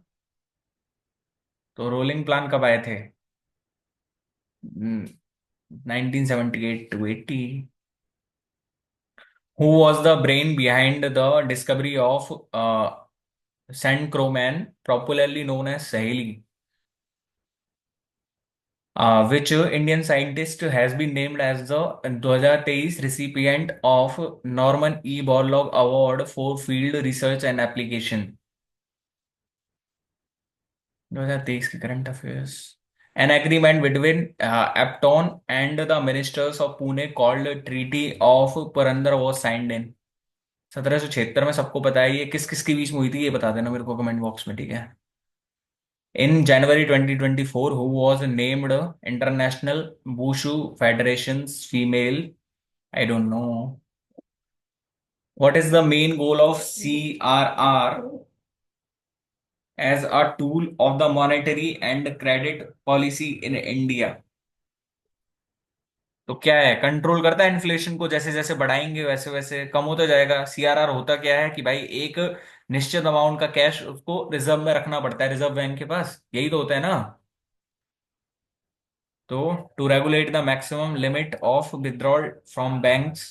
S1: तो रोलिंग प्लान कब आए थे? 1978 to 80। Who was the brain behind the discovery of Saint Croman, popularly known as Saheli? Which Indian scientist has been named as the 2023 recipient of Norman E. Borlaug Award for Field Research and Application? 2023 के current affairs. An agreement between Upton and the ministers of Pune called Treaty of Purandar was signed in 1776 में। सबको पता है ये किस किस के बीच में हुई थी, ये बता देना मेरे को कमेंट बॉक्स में, ठीक है। In January 2024, who was named International Wushu Federation's female? I don't know. What is the main goal of CRR as a tool of the monetary and credit policy in India? तो क्या है? Control करता है inflation को, जैसे जैसे बढ़ाएंगे वैसे वैसे कम होता जाएगा। सीआरआर होता क्या है कि भाई एक निश्चित अमाउंट का कैश उसको रिजर्व में रखना पड़ता है, रिजर्व बैंक के पास, यही तो होता है ना। तो to regulate the maximum limit of withdrawal from banks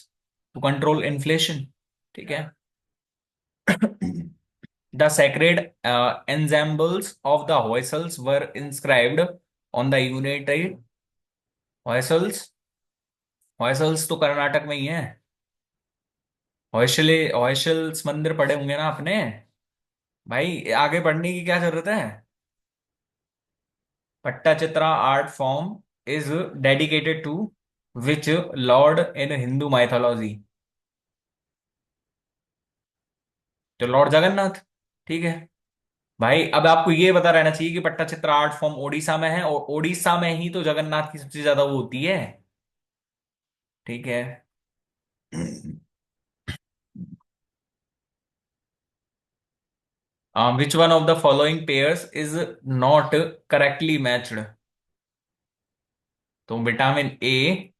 S1: to control inflation, ठीक है। The sacred ensembles of the Hoysals were inscribed on the United Hoysals। हॉयसल्स तो कर्नाटक में ही है। हॉयशल्स मंदिर पढ़े होंगे ना आपने। भाई आगे पढ़ने की क्या जरूरत है। Pattachitra art form is dedicated to which lord in Hindu mythology. तो लॉर्ड जगन्नाथ। ठीक है। भाई अब आपको ये पता रहना चाहिए कि पट्टाचित्रा आर्ट फॉर्म ओडिशा में है, और ओडिशा में ही तो जगन्नाथ की सबसे ज्यादा वो होती है। ठीक है। Which one of the following pairs is not correctly matched. तो विटामिन ए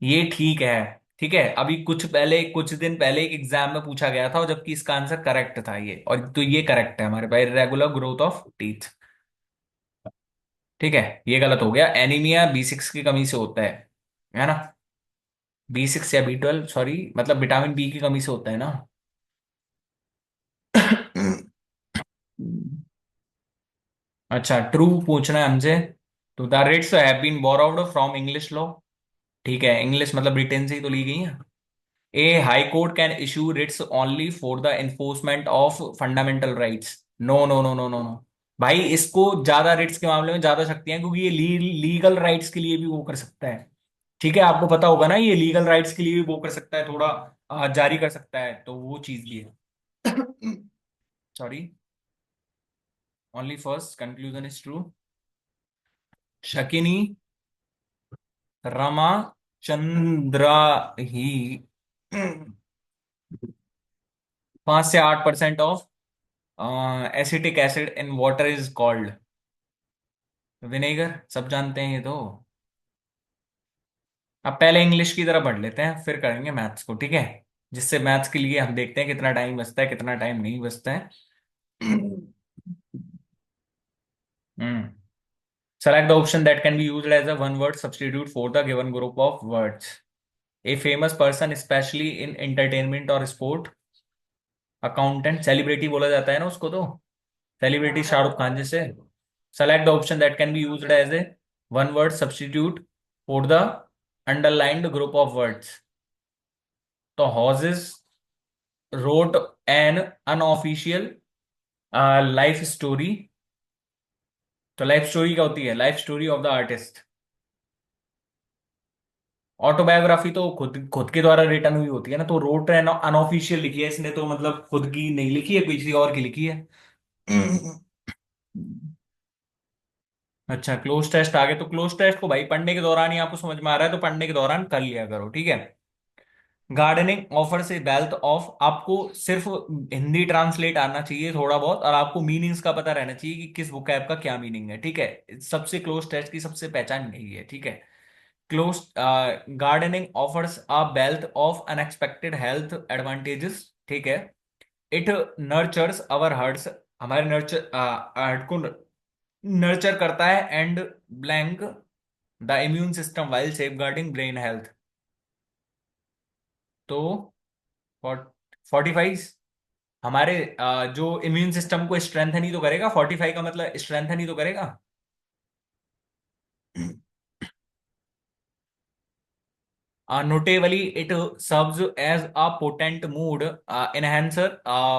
S1: ये ठीक है। ठीक है, अभी कुछ दिन पहले एक एग्जाम में पूछा गया था, और जबकि इसका आंसर करेक्ट था ये, और तो ये करेक्ट है हमारे भाई, रेगुलर ग्रोथ ऑफ टीथ। ठीक है। ये गलत हो गया, एनीमिया B6 की कमी से होता है ना। B6 या B12, सॉरी, मतलब विटामिन बी की कमी से होता है ना। अच्छा, ट्रू पूछना है हमसे। तो the writs have been borrowed from English law. ठीक है, इंग्लिश मतलब ब्रिटेन से ही तो ली गई है। A high court can issue writs only for the enforcement of fundamental rights. No no no no no no. भाई इसको ज्यादा रिट्स के मामले में ज्यादा शक्तियां हैं, क्योंकि ये लीगल राइट्स के लिए भी वो कर सकता है। ठीक है, आपको पता होगा ना, ये लीगल राइट्स के लिए भी वो कर सकता है, थोड़ा जारी कर सकता है, तो वो चीज भी है। Sorry. Only first conclusion is true. शकिनी रामचंद्र ही 5 से 8% of acetic acid in water is called vinegar. सब जानते हैं ये तो। अब पहले इंग्लिश की तरह पढ़ लेते हैं, फिर करेंगे मैथ्स को, ठीक है। जिससे मैथ्स के लिए हम देखते हैं कितना टाइम बचता है, कितना टाइम नहीं बचता है। Hmm. Select the option that can be used as a one word substitute for the given group of words. A famous person especially in entertainment और स्पोर्ट। अकाउंटेंट, सेलिब्रिटी बोला जाता है ना उसको तो। सेलिब्रिटी शाहरुख खान जैसे। Select the option that can be used as a one word substitute for the underlined group of words. तो Hodges wrote an unofficial life story. तो लाइफ स्टोरी क्या होती है, life story of the artist. Autobiography तो खुद खुद के द्वारा रिटर्न हुई होती है ना, तो रोट एन अनऑफिशियल लिखी है इसने, तो मतलब खुद की नहीं लिखी है, किसी और की लिखी है। अच्छा, क्लोज टेस्ट आ गए, तो क्लोज टेस्ट को भाई पढ़ने के दौरान ही आपको समझ में आ रहा है, तो पढ़ने के दौरान कर लिया करो, ठीक है। Gardening offers A wealth of, आपको सिर्फ हिंदी ट्रांसलेट आना चाहिए थोड़ा बहुत, और आपको मीनिंग्स का पता रहना चाहिए कि किस वोकैब का क्या मीनिंग है, ठीक है। सबसे क्लोज टेस्ट की सबसे पहचान यही है, ठीक है। Close gardening offers a wealth of unexpected health advantages, ठीक है। इट नर्चर्स अवर हर्ट्स, हमारे हार्ट को नर्चर करता है, and blank the immune system while safeguarding brain health. तो 45 हमारे जो इम्यून सिस्टम को स्ट्रेंथन ही तो करेगा, 45 का मतलब स्ट्रेंथन ही तो करेगा। Notably, it serves as a potent mood enhancer,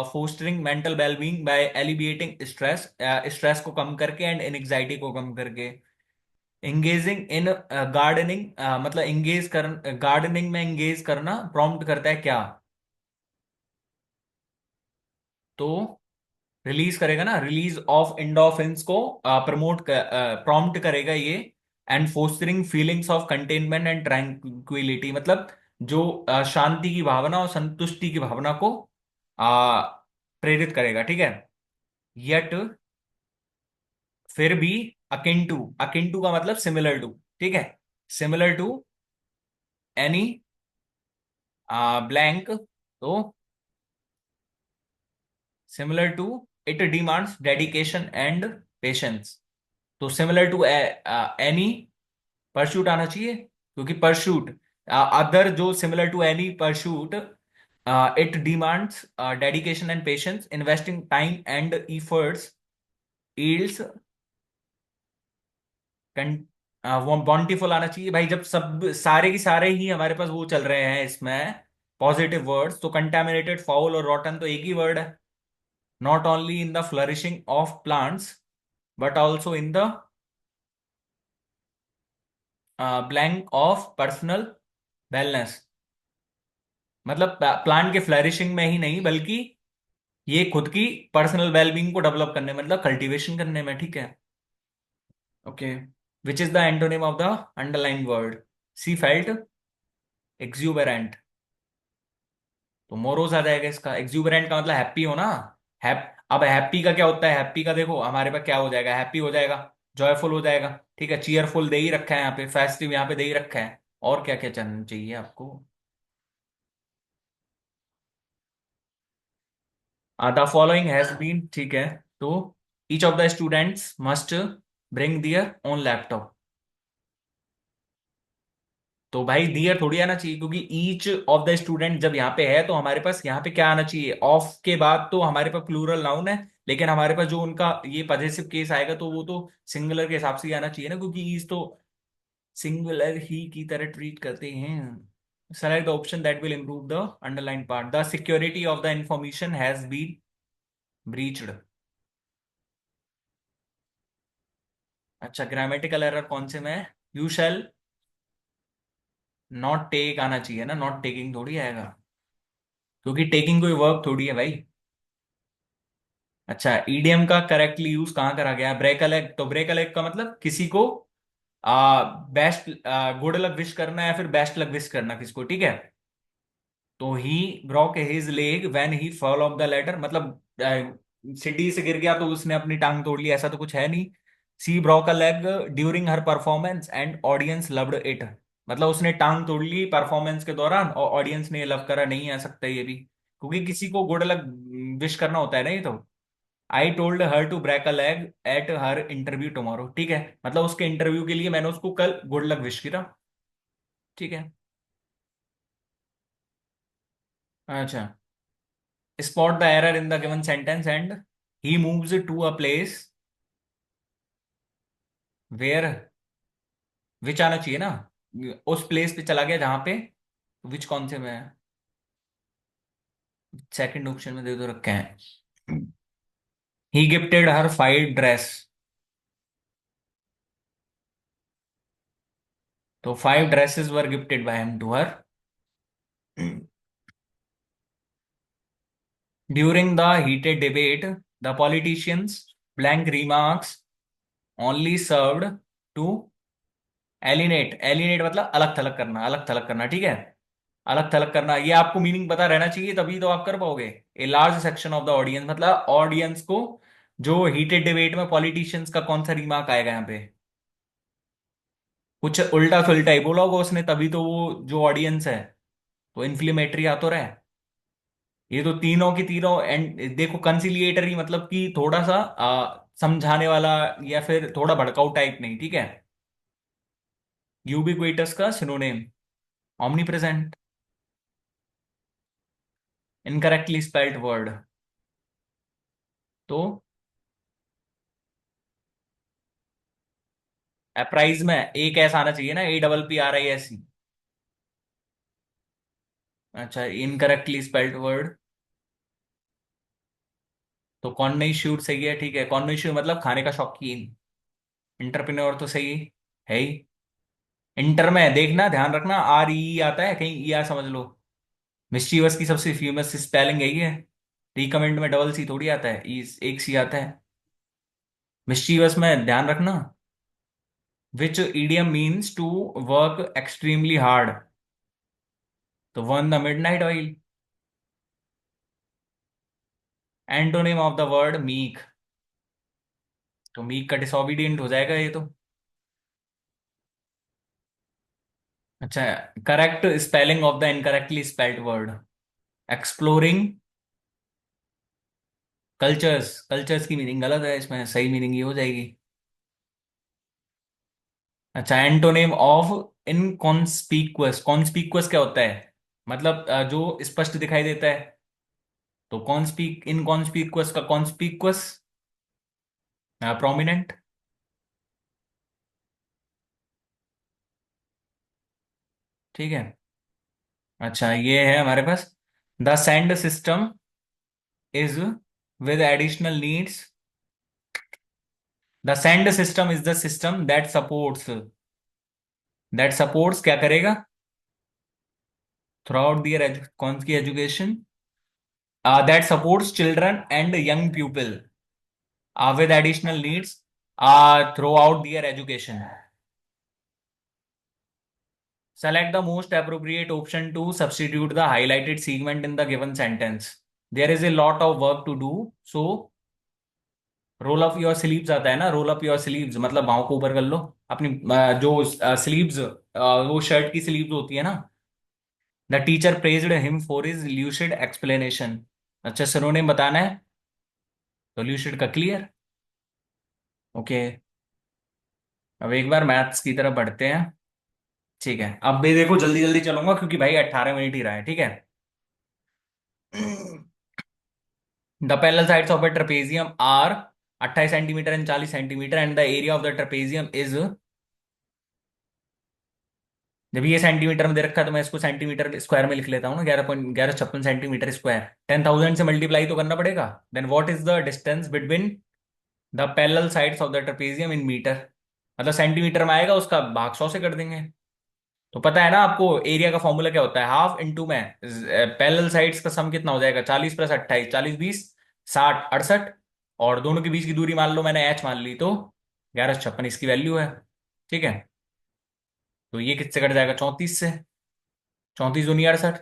S1: fostering mental well-being by alleviating stress, stress को कम करके एंड एंजाइटी को कम करके। एंगेजिंग इन गार्डनिंग, मतलब गार्डनिंग में एंगेज करना प्रॉम्प्ट करता है क्या। तो रिलीज करेगा ना, रिलीज ऑफ एंडोर्फिन्स को प्रमोट प्रॉम्प्ट करेगा ये। And fostering feelings of containment and tranquillity, मतलब जो शांति की भावना और संतुष्टि की भावना को आ, प्रेरित करेगा, ठीक है। यट फिर भी अकिन टू, अकिन टू का मतलब सिमिलर टू, ठीक है। सिमिलर टू एनी ब्लैंक, तो similar to it demands dedication and patience. तो सिमिलर टू एनी परशूट आना चाहिए, क्योंकि परशूट अदर, जो similar to any pursuit, it demands dedication and patience, investing time and efforts yields वो bountiful आना चाहिए भाई, जब सब सारे की सारे ही हमारे पास वो चल रहे हैं इसमें, पॉजिटिव वर्ड्स, तो कंटेमिनेटेड, फाउल और रॉटन तो एक ही वर्ड है। Not only in the flourishing of plants but also in the blank of personal wellness. मतलब प्लांट के फ्लरिशिंग में ही नहीं, बल्कि ये खुद की पर्सनल वेलबींग को डेवलप करने, मतलब कल्टीवेशन करने में, ठीक है। Okay. Which is the antonym of the underline word? She felt exuberant, तो मोरोज आ जाएगा इसका। एक्सूबेरेंट का मतलब हैप्पी हो ना। अब हैप्पी का क्या होता है? हैप्पी का देखो हमारे पास क्या हो जाएगा, हैप्पी हो जाएगा, जॉयफुल हो जाएगा, ठीक है। चीयरफुल दे ही रखा है यहाँ पे, फेस्टिव यहाँ पे दे ही रखा है। और क्या क्या जानना चाहिए आपको? द फॉलोइंग हैज बीन, ठीक है। तो each of the students must bring their own laptop. तो भाई दियर थोड़ी आना चाहिए, क्योंकि ईच ऑफ द स्टूडेंट जब यहाँ पे है तो हमारे पास यहाँ पे क्या आना चाहिए? ऑफ के बाद तो हमारे पास प्लूरल नाउन है, लेकिन हमारे पास जो उनका ये पजेसिव केस आएगा तो वो तो सिंगुलर के हिसाब से ही आना चाहिए ना, क्योंकि ईज तो सिंगुलर ही की तरह ट्रीट करते हैं। Select the option that will improve the underline part. The security of the information has been breached. अच्छा, ग्रामेटिकल एरर कौन से में है? यू शैल नॉट टेक आना चाहिए ना, नॉट टेकिंग थोड़ी आएगा, क्योंकि टेकिंग कोई वर्ब थोड़ी है भाई। अच्छा, ईडीएम का करेक्टली यूज कहाँ करा गया? ब्रेक अ लेग, तो ब्रेक अ लेग का मतलब किसी को बेस्ट गुड लक विश करना या फिर बेस्ट लक विश करना किसको, ठीक है। तो he broke his leg when he fall of the ladder, मतलब सीढ़ी से गिर गया तो उसने अपनी टांग तोड़ ली, ऐसा तो कुछ है नहीं। She broke a leg during her performance and audience loved it, मतलब उसने टांग तोड़ ली परफॉर्मेंस के दौरान और ऑडियंस ने लव करा, नहीं आ सकता ये भी, क्योंकि किसी को गुड लक विश करना होता है ना ये तो। I told her to break a leg at her interview tomorrow, ठीक है, मतलब उसके इंटरव्यू के लिए मैंने उसको कल गुड लक विश किया, ठीक है। अच्छा, spot the error in the given sentence and he moves to a place where, which आना चाहिए ना, उस प्लेस पे चला गया जहां पे, विच कौन से में है? सेकंड ऑप्शन में दे दो रखे हैं। He gifted her five dress, तो five dresses were gifted by him to her during the heated debate the politicians blank remarks only served to alienate. Alienate मतलब अलग थलग करना, अलग थलग करना, ठीक है। अलग थलग करना, ये आपको मीनिंग पता रहना चाहिए तभी तो आप कर पाओगे। A large section of the audience, मतलब ऑडियंस को, जो हीटेड डिबेट में पॉलिटिशियंस का कौन सा रिमार्क आएगा यहाँ पे? कुछ उल्टा सुल्टा ही बोला होगा उसने, तभी तो वो जो ऑडियंस है तो इन्फ्लेमेटरी आ तो रहा है। ये तो तीनों की तीनों एंड देखो, कंसिलिएटरी मतलब कि थोड़ा सा समझाने वाला या फिर थोड़ा भड़काऊ टाइप नहीं, ठीक है। यूबिक्विटस का synonym omni present. Incorrectly spelled word, तो अप्राइज में एक ऐसा आना चाहिए ना, APPRISE। अच्छा, इनकरेक्टली स्पेल्ड वर्ड, तो कॉन्नोइश्योर सही है, ठीक है। कॉन्नोइश्योर मतलब खाने का शौकीन। इंटरप्रेन्योर तो सही है ही। इंटर में देखना, ध्यान रखना, RE आता है कहीं, ER समझ लो। मिस्चीवस की सबसे फेमस स्पेलिंग यही है। रिकमेंड में डबल सी थोड़ी आता है, एक सी आता है। मिस्चीवस में ध्यान रखना। Which idiom means to work extremely hard, तो वन the midnight oil. Antonym of the word meek, तो मीक का डिसोबीडियंट हो जाएगा ये तो। अच्छा, correct spelling of the incorrectly spelled word. Exploring cultures, cultures की मीनिंग गलत है इसमें, सही मीनिंग ये हो जाएगी। अच्छा, एंटोनिम ऑफ इनकॉन्स्पिकुअस। कॉन्स्पिकुअस क्या होता है? मतलब जो स्पष्ट दिखाई देता है, तो कॉन्स्पिक इनकॉन्स्पिकुअस का कॉन्स्पिकुअस प्रोमिनेंट, ठीक है। अच्छा, ये है हमारे पास। The SEND system is with additional needs. The SEND system is the system that supports क्या करेगा थ्रू आउट दियर कौन की education that supports children and young people with additional needs throughout their education. Select the most appropriate option to substitute the highlighted segment in the given sentence. There is a lot of work to do, so roll up your sleeves आता है ना, roll up your sleeves मतलब बाहों को ऊपर कर लो अपनी जो स्लीव्स वो शर्ट की स्लीव्स होती है ना। The teacher praised him for his lucid explanation. अच्छा, सरों ने बताना है तो ल्यूसिड का क्लियर। ओके, अब एक बार मैथ्स की तरफ बढ़ते हैं। ठीक है, अब भी देखो जल्दी जल्दी चलूंगा क्योंकि भाई 18 मिनट ही रहा है, ठीक है। The parallel sides of a trapezium are 28 centimetre and 40 centimetre and the area of the trapezium is. जब ये सेंटीमीटर में दे रखा है तो मैं इसको सेंटीमीटर स्क्वायर में लिख लेता हूँ ना, 11.1156 सेंटीमीटर स्क्वायर। 10,000 से मल्टीप्लाई तो करना पड़ेगा। Then what is the distance between the parallel sides of the trapezium in metre. मतलब सेंटीमीटर में आएगा, उसका भाग 100 से कर देंगे। तो पता है ना आपको एरिया का फॉर्मूला क्या होता है, हाफ इंटू में पैरेलल साइड्स का सम कितना हो जाएगा, 40 + 28, 40 20 60 68। और दोनों के बीच की दूरी मान लो मैंने एच मान ली, तो 1156 इसकी वैल्यू है। ठीक है, तो ये किससे कट जाएगा, 34 से। 34 दूनी 68,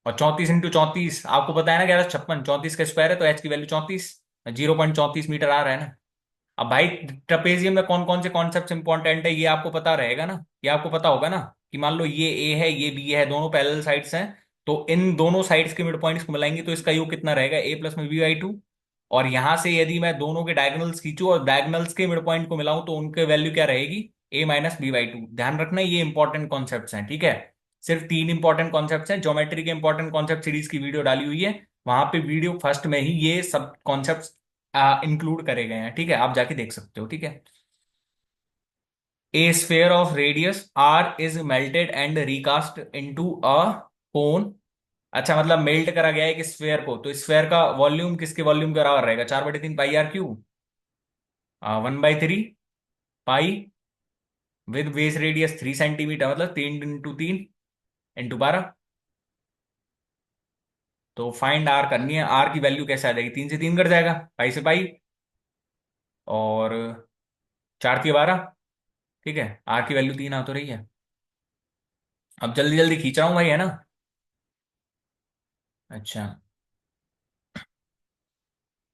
S1: और 34 × 34 आपको पता है ना 1156, 34 का स्क्वायर है तो एच की वैल्यू 34, 0.34 मीटर आ रहा है ना। अब भाई ट्रेपेजियम में कौन कौन से कॉन्सेप्ट इंपॉर्टेंट है ये आपको पता रहेगा ना, ये आपको पता होगा ना। कि मान लो ये ए है ये बी है, दोनों पैरेलल साइड्स हैं। तो इन दोनों साइड्स के मिड पॉइंट्स को मिलाएंगे तो इसका योग कितना रहेगा, ए प्लस में बी/2। और यहां से यदि मैं दोनों के डायगोनल्स खींचूं और डायगोनल्स के मिड पॉइंट को मिलाऊं तो उनके वैल्यू क्या रहेगी, ए माइनस बी/2। ध्यान रखना ये इंपॉर्टेंट कॉन्सेप्ट्स हैं, ठीक है। सिर्फ 3 इंपॉर्टेंट कॉन्सेप्ट्स हैं। ज्योमेट्री के इंपॉर्टेंट कॉन्सेप्ट सीरीज की वीडियो डाली हुई है, वहां पे वीडियो फर्स्ट में ही ये सब कॉन्सेप्ट्स इंक्लूड करे गए हैं, ठीक है, आप जाके देख सकते हो, ठीक है। A sphere of radius r is melted and recast into a cone. अच्छा, मतलब मेल्ट करा गया है कि स्फेयर को, तो स्फेयर का वॉल्यूम किसके वॉल्यूम के बराबर रहेगा, 4/3 पाई r cube, 1/3 pi with base radius 3 centimetre, मतलब 3 × 3 × 12। तो फाइंड आर करनी है, आर की वैल्यू कैसे आ जाएगी, 3 से 3 कट जाएगा, पाई से पाई, और 4 × 12। ठीक है, आर की वैल्यू 3 आ तो रही है। अब जल्दी जल्दी खींच रहा हूं भाई, है ना। अच्छा,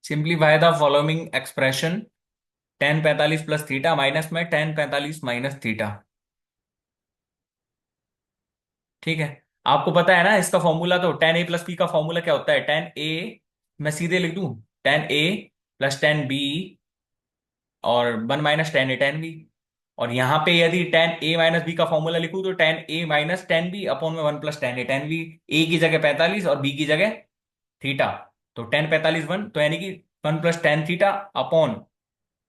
S1: simplify the following expression, 10 45 + theta minus में 10 45 - थीटा। ठीक है, आपको पता है ना इसका फॉर्मूला, तो 10a + b का फॉर्मूला क्या होता है, 10a, मैं सीधे लिख दूं 10a + 10b, और 1 - 10a 10b। और यहां पे यदि 10a - b का फॉर्मूला लिखूं तो 10a - 10b अपॉन में 1 + 10a 10b। ए की जगह 45 और बी की जगह थीटा। तो 10 45 1, तो यानी कि 1 + 10 थीटा अपॉन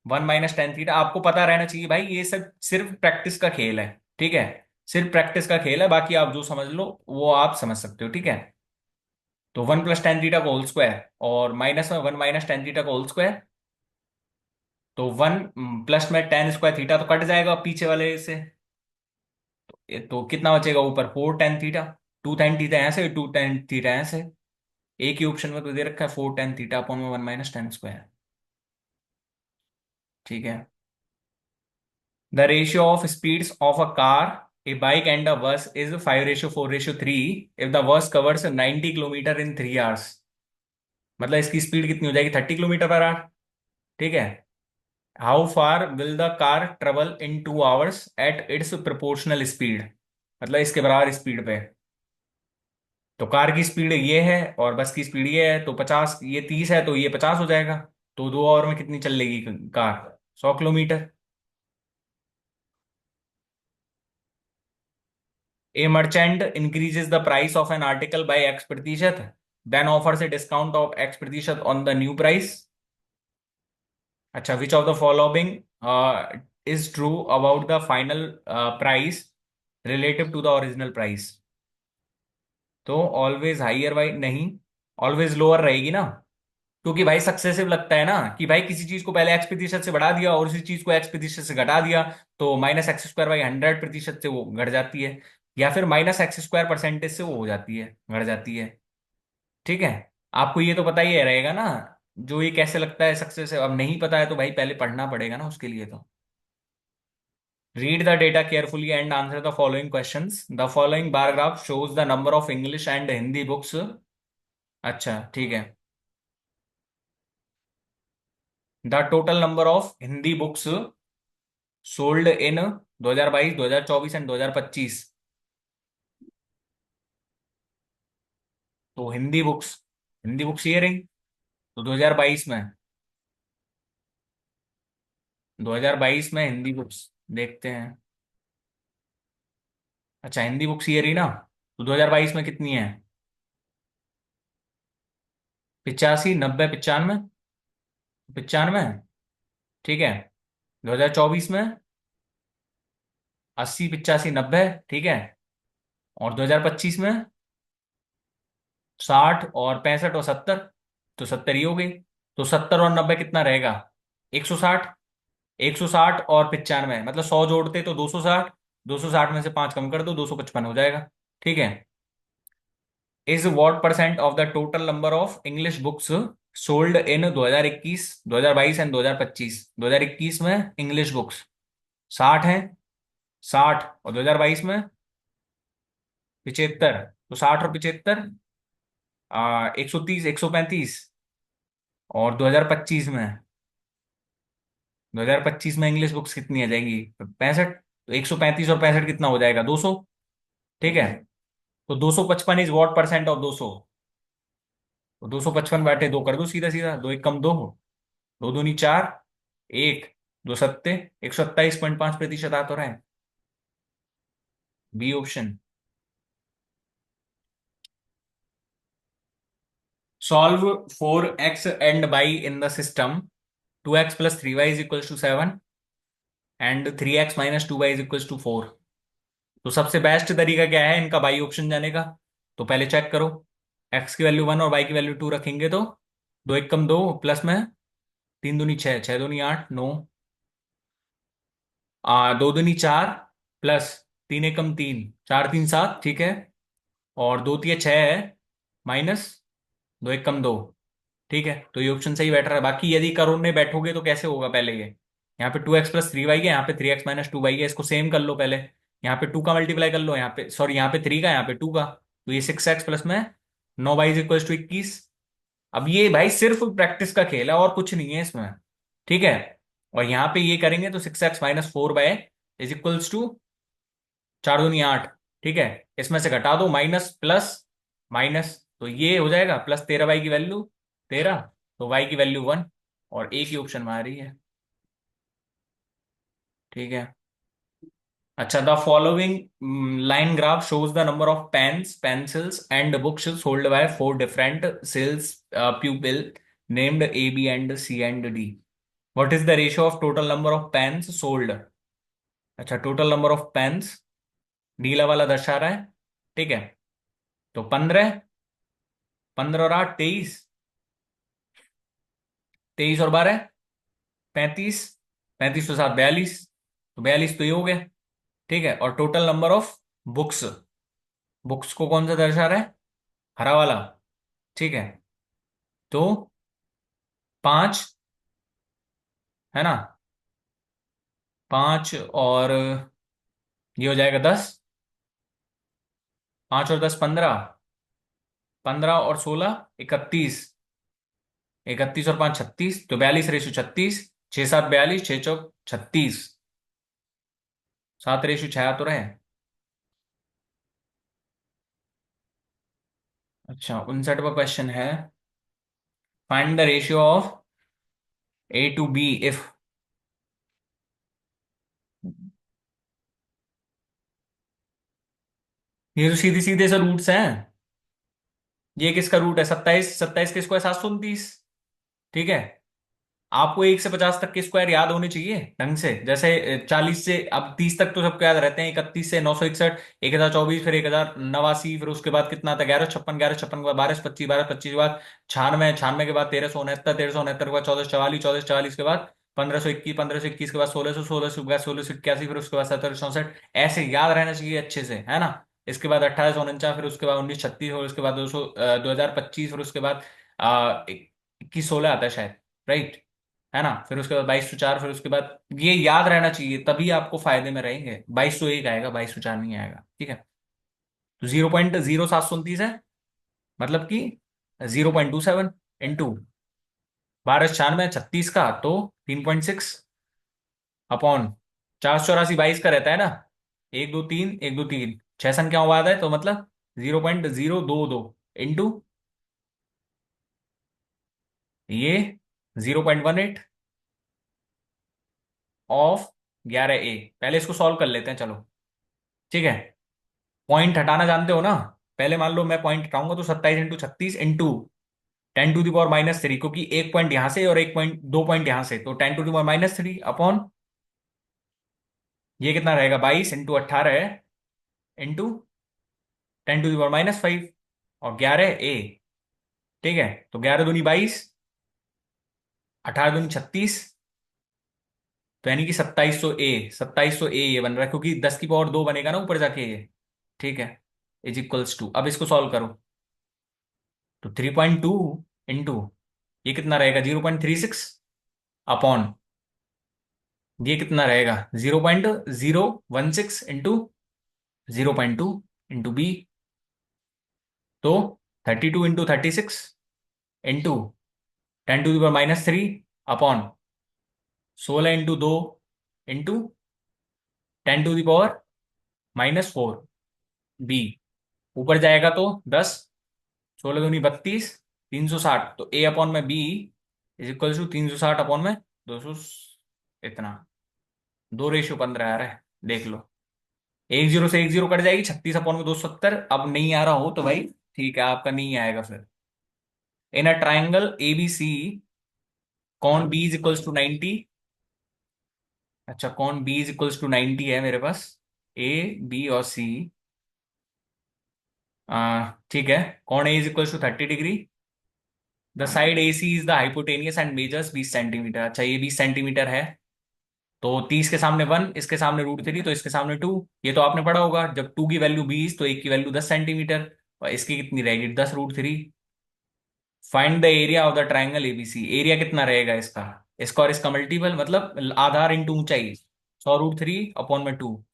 S1: 1 - 10 थीटा। आपको पता रहना चाहिए भाई, ये सब सिर्फ प्रैक्टिस का खेल है, ठीक है। सिर्फ प्रैक्टिस का खेल है, बाकी आप जो समझ लो वो आप समझ सकते हो, ठीक है। तो 1 + 10 थीटा का होल स्क्वायर, और माइनस में 1 - 10 थीटा का होल स्क्वायर। तो 1 प्लस में 10 स्क्वायर थीटा तो कट जाएगा पीछे वाले से। तो कितना बचेगा ऊपर, 4 tan थीटा। 2 tan थीटा यहाँ से, 2 tan थीटा यहाँ से। एक ही ऑप्शन में तो दे रखा है 4 tan थीटा अपॉन में 1 - 10 स्क्वायर। ठीक है, the ratio of speeds of a car, a bike and a bus is 5:4:3 if the bus covers 90 kilometre in 3 hours। मतलब इसकी स्पीड कितनी हो जाएगी, 30 किलोमीटर पर आवर। ठीक है, how far will the car travel in 2 hours at its proportional speed. मतलब इसके बराबर स्पीड पे। तो कार की स्पीड ये है और बस की स्पीड ये है, तो 50, ये 30 है तो ये 50 हो जाएगा। तो 2 आवर में कितनी चल लेगी car, 100 kilometre. A merchant increases the price of an article by X%, then offers a discount of X% on the new price. अच्छा, which of the following is true about the final price relative to the original price? तो always higher by नहीं, always lower रहेगी ना, क्योंकि भाई successive लगता है ना कि भाई किसी चीज को पहले एक्स प्रतिशत से बढ़ा दिया और उसी चीज को एक्स प्रतिशत से घटा दिया, तो माइनस एक्स स्क्वायर बाई 100% से वो घट जाती है, या फिर माइनस एक्स स्क्वायर परसेंटेज से वो हो जाती है, घट जाती है। ठीक है, आपको ये तो पता ही रहेगा ना, जो ये कैसे लगता है सक्सेसिव। अब नहीं पता है तो भाई पहले पढ़ना पड़ेगा ना उसके लिए तो। Read the data carefully and answer the following questions. The following bar graph shows the number of English and Hindi books. अच्छा ठीक है। The total number of Hindi books sold in 2022, 2024 and 2025। तो हिंदी बुक्स ये रही। तो 2022 में, 2022 में हिंदी बुक्स देखते हैं। अच्छा हिंदी बुक्स ये रही ना, तो 2022 में कितनी है? 85, 90, 95। 95। ठीक है। 2024 में 80, 85, 90। ठीक है। और 2025 में 60 और 65 और 70। तो 70 ही हो गई। तो 70 और 90 कितना रहेगा? 160। 160 और 95 मतलब 100 जोड़ते तो 260। 260 में से 5 कम कर दो, 255 हो जाएगा। ठीक है। Is what percent of the total number of English books sold in 2021, 2022 and 2025? 2021 में इंग्लिश बुक्स 60 है। 60 और 2022 में 75। तो 60 और 75 130, 135। और 2025 में इंग्लिश बुक्स कितनी आ जाएंगी? 65। तो 135 और 65 कितना हो जाएगा? 200। ठीक है। तो 255 इज व्हाट परसेंट ऑफ 200? तो 255 बैठे दो कर दो, सीधा सीधा, दो एक कम दो, दो दूनी चार, एक, दो सत्ते, 127.5% आ तो रहा है। B option. Solve for x and y in the system. 2x plus 3y is equal to 7 and 3x minus 2y is equal to 4। तो सबसे बेस्ट तरीका क्या है इनका बाई ऑप्शन जाने का? तो पहले चेक करो। x की वैल्यू 1 और y की वैल्यू 2 रखेंगे तो दो एक कम दो, प्लस में तीन दूनी छः, छः दूनी आठ, नौ, दो दूनी चार, प्लस तीन एकम तीन, चार तीन सात। ठीक है। और दो तिये छः है, माइनस दो एक कम दो। ठीक है, तो ये ऑप्शन सही बैठ रहा है। बाकी यदि करोड़ने बैठोगे तो कैसे होगा? पहले ये यहाँ पे 2x प्लस 3y है, यहाँ पे 3x माइनस 2y है, इसको सेम कर लो पहले। यहाँ पे 2 का मल्टीप्लाई कर लो, यहाँ पे सॉरी यहाँ पे 3 का, यहाँ पे 2 का। तो ये 6x प्लस में 9y इज इक्वल टू 21। अब ये भाई सिर्फ प्रैक्टिस का खेल है और कुछ नहीं है इसमें। ठीक है। और यहाँ पे ये करेंगे तो 6x minus 4y is equals to 4 दूनी 8। ठीक है। इसमें से घटा दो माइनस प्लस माइनस, तो ये हो जाएगा प्लस 13y की वैल्यू 13, तो y की वैल्यू 1। और एक ही ऑप्शन में आ रही है। ठीक है। अच्छा the following line graph shows the number of pens, pencils and books sold by four different sales people named A B and C and D. What is the ratio of total number of pens sold? अच्छा total number of pens नीला वाला दर्शा रहा है। ठीक है। तो 15, 15 और 8 23, 23 और 12 35, 35 तो 7 42, तो 42 तो ये हो गया। ठीक है। और total number of books, books को कौन सा दर्शा रहा है? हरा वाला। ठीक है। तो 5 है ना, 5 और ये हो जाएगा 10। 5 और 10 15, 15 और 16 31, 31 और 5 36, तो 42:36। 6 7 42, 6 चौक 36, 7:6 तो रहे। अच्छा 59वां क्वेश्चन है, find the ratio of A to B if. ये तो सीधी सीधे से रूट्स हैं। ये किसका रूट है? 27, 27 किसको है? 729। ठीक है। आपको 1 से 50 तक के स्क्वायर याद होने चाहिए ढंग से। जैसे 40 से अब 30 तक तो सबको याद रहते हैं। 31 से 961, 1024, फिर 1089, फिर उसके बाद कितना था, 1156, 1156 के बाद 1225, 1225 के बाद 96, 96 के बाद 1369, 1369 के बाद 1444, 1444 के बाद 1521, 1521 के बाद 1600, 1600 के बाद 1681, फिर उसके बाद 1764। ऐसे याद रहना चाहिए अच्छे से, है ना। इसके बाद 1849, फिर उसके बाद 1936, और उसके बाद 2025, फिर उसके बाद 2116 आता है शायद, राइट, है ना। फिर उसके बाद 2204, फिर उसके बाद ये याद रहना चाहिए, तभी आपको फायदे में रहेंगे। 2201 आएगा, 2204 नहीं आएगा, ठीक है। तो 0.0729 है, मतलब कि 0.27 इंटू 1296, 36 का, तो 3.6 अपॉन 484, 22 का रहता है ना। 1 2 3, 1 2 3, 6 संख्याओं बाद है, तो मतलब 0.022 इंटू ये 0.18 ऑफ 11A। पहले इसको सॉल्व कर लेते हैं, चलो, ठीक है। पॉइंट हटाना जानते हो ना। पहले मान लो मैं पॉइंट हटाऊंगा, तो 27 × 36 इंटू 10⁻³ क्योंकि एक पॉइंट यहां से और एक पॉइंट, 2 पॉइंट यहां से, तो 10⁻³ अपॉन ये कितना रहेगा, 22 × 18 है, इंटू 10⁻⁵ और 11A, ठीक है। तो 11 दूनी 22, 18 दूनी 36, तो यानी कि 2700A ये बन रहा है, क्योंकि 10⁻² बनेगा ना ऊपर जाके ये, ठीक है। इज इक्वल्स टू, अब इसको सॉल्व करो, तो 3.2 इंटू ये कितना रहेगा, 0.36 अपॉन ये कितना रहेगा, 0.016 इंटू 0.2 इंटू बी, तो 32 × 36 इंटू 10⁻³ अपॉन 16 × 2 इंटू 10⁻⁻4 बी। ऊपर जाएगा तो 10, 16 दूनी 32, 360, तो ए अपॉन में B is equal to 360 upon में 200, इतना 2:15 आ रहा है, देख लो। 10 से 10 कट जाएगी, 36 अपॉन में 270। अब नहीं आ रहा हो तो भाई ठीक है, आपका नहीं आएगा फिर। इन अ ट्राइंगल ABC, कॉन बी इज इक्वल्स टू 90। अच्छा, कॉन बी इज इक्वल्स टू 90 है मेरे पास, ए बी और सी, ठीक है। Cos A is equals to 30 degree. The side A C is the hypotenuse and measures 20 centimetre. अच्छा, ये 20 सेंटीमीटर है, तो 30 के सामने 1, इसके सामने √3, तो इसके सामने 2। ये तो आपने पढ़ा होगा, जब 2 की वैल्यू 20 तो एक की वैल्यू 10 सेंटीमीटर, और इसकी कितनी रहेगी, 10√3। Find the area of the triangle ABC. Area कितना रहेगा इसका, इसका और इसका मल्टीपल, मतलब आधार इंटू ऊंचाई, 100√3 अपॉन में 2,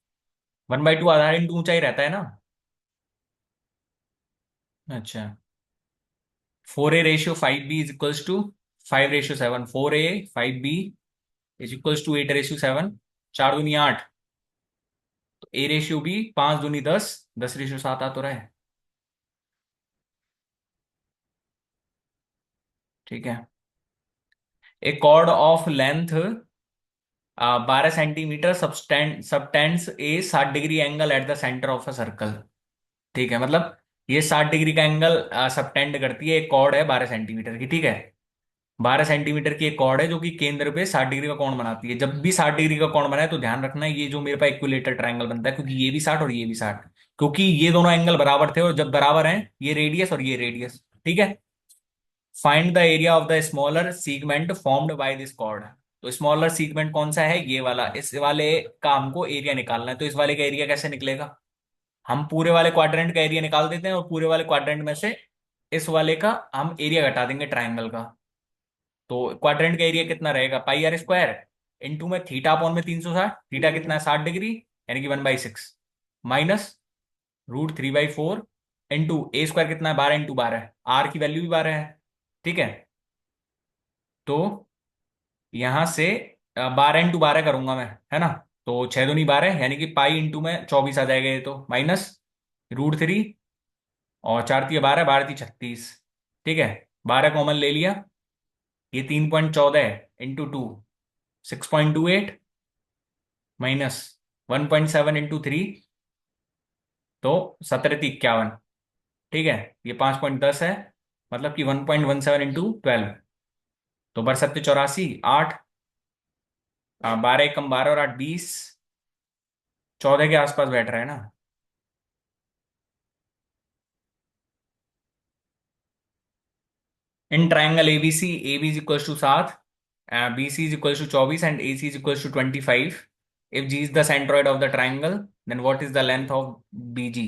S1: 1/2 आधार इंटू ऊंचाई रहता है ना। अच्छा, 4A/5B is equals to 5:7, 4A 5B is equals to 8:7, 4 दूनी 8, तो A/B 5 दूनी 10, 10:7 आ तो रहा है, ठीक है। A chord of length 12 centimetre subtends a 60 degree angle at the centre of a circle, ठीक है। मतलब ये 60 डिग्री का एंगल सबटेंड करती है, एक कॉर्ड है 12 सेंटीमीटर की, ठीक है। 12 सेंटीमीटर की एक कॉर्ड है जो कि केंद्र पे 60 डिग्री का कोण बनाती है। जब भी 60 डिग्री का कोण बनाए तो ध्यान रखना है, ये जो मेरे पास इक्विलेटरल ट्रायंगल बनता है, क्योंकि ये भी 60 और ये भी 60, क्योंकि ये दोनों एंगल बराबर थे, और जब बराबर हैं ये रेडियस और ये रेडियस, ठीक है। Find the area of the smaller segment formed by this cord. तो स्मॉलर सीगमेंट कौन सा है, ये वाला। इस वाले का हमको एरिया निकालना है, तो इस वाले का एरिया कैसे निकलेगा, हम पूरे वाले क्वाड्रेंट का एरिया निकाल देते हैं, और पूरे वाले क्वाड्रेंट में से इस वाले का हम एरिया घटा देंगे ट्राइंगल का। तो क्वाड्रेंट का एरिया कितना रहेगा, πr² इंटू में थीटा अपॉन में 360, थीटा कितना है 60 डिग्री, यानी कि 1/6, माइनस √3/4 इंटू A² कितना है 12 × 12, आर की वैल्यू भी 12 है, ठीक है। तो यहां से 12 × 12 करूंगा मैं, है ना। तो 6 दूनी 12, यानी कि पाई इंटू में 24 आ जाएगा, ये तो माइनस √3, और 4 × 3 = 12, 12 × 3 = 36, ठीक है। 12 कॉमन ले लिया, ये 3.14 इंटू 2 6.28, माइनस 1.7 इंटू 3, तो 17×3 = 51, ठीक है। ये 5.10 है, मतलब कि 1.17 इंटू 12, तो बरसत्ते 84, 8, 12 कम 12 और 8 20, 14 के आसपास बैठ रहा है ना। In triangle ABC, a B is equal to 7, B C is equal to 24 and A C is equal to 25। If G is the centroid of the triangle, then what is the length of B G.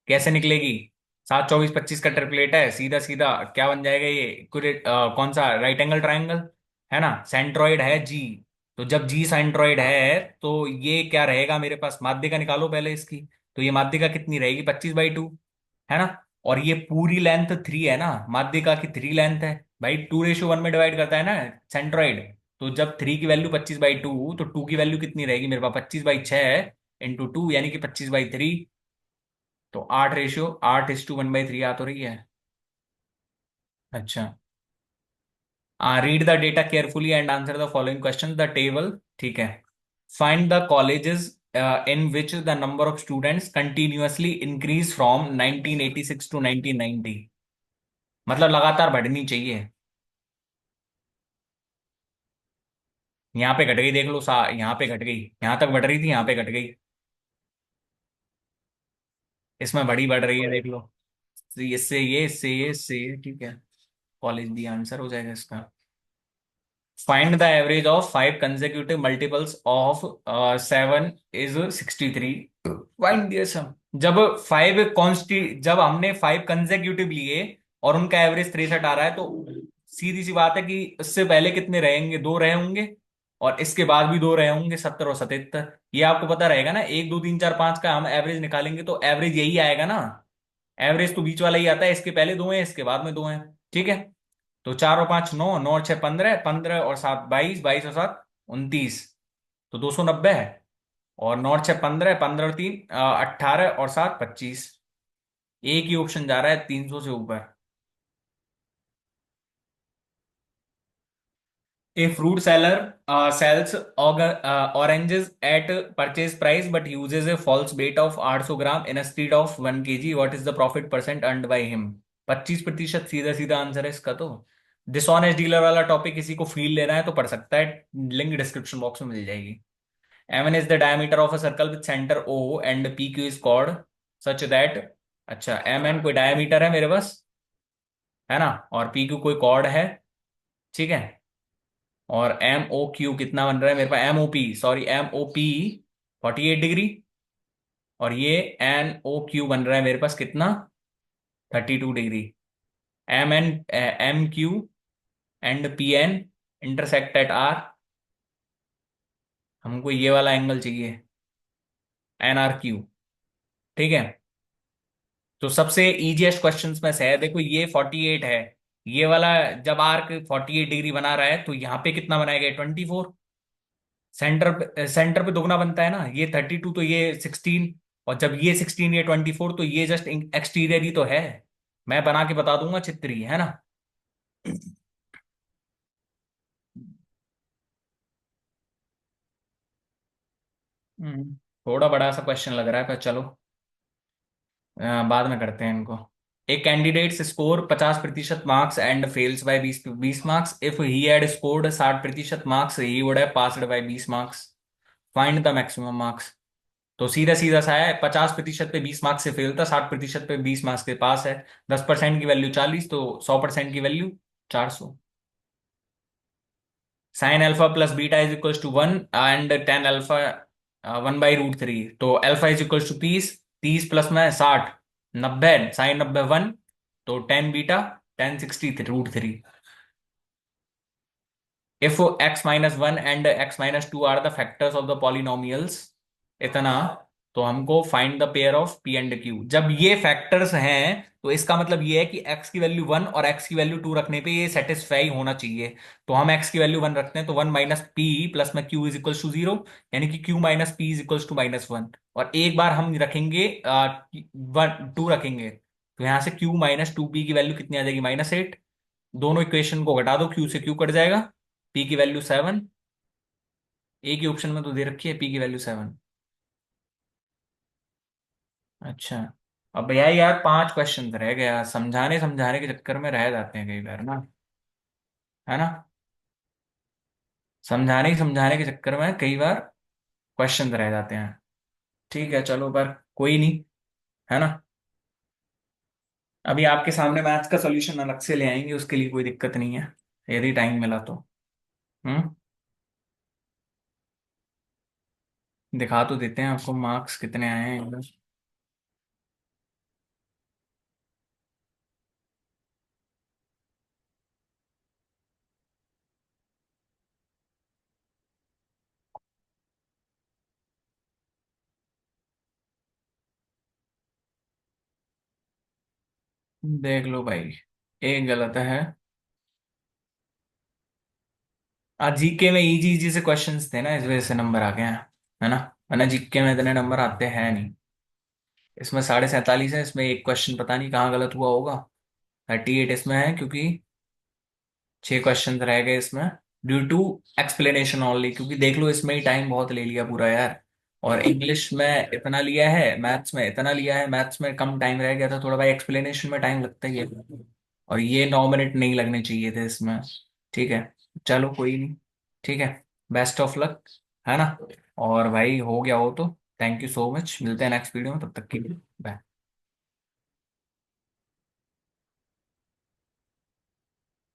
S1: कैसे निकलेगी? 7 24 25 का triplet है, सीधा सीधा क्या बन जाएगा ये? कौन सा? राइट एंगल ट्राइंगल है ना, सेंट्रोइड है जी। तो जब जी सेंट्रोइड है तो ये क्या रहेगा मेरे पास? माध्यिका निकालो पहले इसकी। तो ये माध्यिका कितनी रहेगी? 25/2, है ना। और ये पूरी लेंथ 3 है ना, माध्यिका की 3 लेंथ है। भाई 2:1 में डिवाइड करता है ना सेंट्रोइड। तो जब 3 की वैल्यू 25/2, तो 2 की वैल्यू कितनी रहेगी मेरे पास? 25/6 इंटू 2 यानी कि 25/3। तो 8:8:1/3 आ तो रही है। अच्छा, read the data carefully and answer the following question the table. ठीक है। Find the colleges in which the number of students continuously increase from 1986 to 1990। मतलब लगातार बढ़नी चाहिए। यहाँ पे घट गई, देख लो यहाँ पे घट गई, यहाँ तक बढ़ रही थी, यहाँ पे घट गई। इसमें बड़ी बढ़ रही है, देख लो। तो इससे ये, इससे ये, इससे ये, ठीक है। कॉलेज भी आंसर हो जाएगा इसका। Find the average of 5 consecutive multiples of 7 is 63। Find their sum. जब 5 कॉन्स्टी जब हमने 5 कंसेक्यूटिव लिए और उनका एवरेज 63 आ रहा है, तो सीधी सी बात है कि इससे पहले कितने रहेंगे? 2 रहे होंगे, और इसके बाद भी 2 रहे होंगे, 70 और 77। ये आपको पता रहेगा ना, 1 2 3 4 5 का हम एवरेज निकालेंगे तो एवरेज यही आएगा ना। एवरेज तो बीच वाला ही आता है, इसके पहले 2 हैं, इसके बाद में 2 हैं। ठीक है। तो 4 और 5 9, 9 और 6 15, 15 और 7 22, 22 और 7 29। तो 290 है। और 9 और 6 15, 15 और 3 18 और 7 25। एक ही ऑप्शन जा रहा है 300 से ऊपर। A fruit seller sells oranges at purchase price but uses a false weight of 800 gram instead of 1 kg. What is the profit percent earned by him? 25%। सीधा सीधा आंसर है इसका तो। डिसऑनेस्ट डीलर वाला टॉपिक किसी को फील लेना है तो पढ़ सकता है, लिंक डिस्क्रिप्शन बॉक्स में मिल जाएगी। MN is the diameter of a circle with center O and PQ is chord such that। अच्छा, MN कोई डायमीटर है मेरे पास, है ना, और PQ कोई कॉर्ड है। ठीक है। और MOQ कितना बन रहा है मेरे पास? MOP, sorry, MOP 48 degree. और ये NOQ बन रहा है मेरे पास कितना? 32 degree. MQ and PN intersect at R। हमको ये वाला एंगल चाहिए, NRQ। ठीक है। तो सबसे इजीएस्ट क्वेश्चंस में से है, देखो ये 48 है, ये वाला जब आर्क 48 डिग्री बना रहा है तो यहाँ पे कितना बनाएगा? 24। सेंटर पे दुगना बनता है ना, ये 32 तो ये 16। और जब ये 16 ये 24, तो ये जस्ट एक्सटीरियर ही तो है। मैं बना के बता दूंगा चित्री, है ना। थोड़ा बड़ा सा क्वेश्चन लग रहा है, पर चलो बाद में करते हैं इनको। एक candidate score 50% marks and fails by 20 marks. If he had scored 60% marks he would have passed by 20 marks. Find the maximum marks. तो सीधा सीधा सा है, 50% पे 20 मार्क्स से फेल था, 60% पे 20 मार्क्स के पास है। 10% की वैल्यू 40, तो 100% की value 400। Sine alpha plus beta is equal to 1 and tan alpha 1/√3। तो alpha is equal to 30, 30 plus में 60, 90, साइन 90 1। तो tan beta, 10/60√3। If x-1 and x-2 are the factors of the polynomials, इतना। तो हमको find the pair of p and q। जब ये factors हैं तो इसका मतलब ये है कि x की वैल्यू 1 और x की वैल्यू 2 रखने पे ये सेटिस्फाई होना चाहिए। तो हम x की वैल्यू 1 रखते हैं, तो 1 माइनस पी प्लस में q इज इक्वल टू 0, यानी कि q minus P is equal to -1। और एक बार हम रखेंगे 2 रखेंगे, तो यहां से q माइनस 2p की वैल्यू कितनी आ जाएगी? -8। दोनों इक्वेशन को घटा दो, q से q कट जाएगा। p की वैल्यू 7। एक ही ऑप्शन में तो दे रखी है p की वैल्यू 7। अच्छा। अब भैया यार 5 क्वेश्चन रह गया, समझाने समझाने के चक्कर में रह जाते हैं कई बार ना, है ना। समझाने ही समझाने के चक्कर में कई बार क्वेश्चन रह जाते हैं। ठीक है चलो, पर कोई नहीं, है ना। अभी आपके सामने मैथ्स का सॉल्यूशन अलग से ले आएंगे, उसके लिए कोई दिक्कत नहीं है, यदि टाइम मिला तो। हम्म। दिखा तो देते हैं आपको मार्क्स कितने आए हैं इधर। देख लो भाई, एक गलत है। आज जीके में इजी इजी से क्वेश्चंस थे ना, इस वजह से नंबर आ गए हैं, है ना। वरना जीके में इतने नंबर आते हैं नहीं। इसमें 47.5 है, इसमें एक क्वेश्चन पता नहीं कहाँ गलत हुआ होगा। 38 इसमें है क्योंकि 6 क्वेश्चन रह गए इसमें, ड्यू टू एक्सप्लेनेशन ओनली, क्योंकि देख लो इसमें ही टाइम बहुत ले लिया पूरा यार। और इंग्लिश में इतना लिया है, मैथ्स में इतना लिया है, मैथ्स में कम टाइम रह गया था थोड़ा भाई, एक्सप्लेनेशन में टाइम लगता ही है। और ये 9 मिनट नहीं लगने चाहिए थे इसमें। ठीक है, चलो कोई नहीं। ठीक है, बेस्ट ऑफ लक, है ना। और भाई हो गया हो तो थैंक यू सो मच, मिलते हैं नेक्स्ट वीडियो में, तब तक के लिए बाय।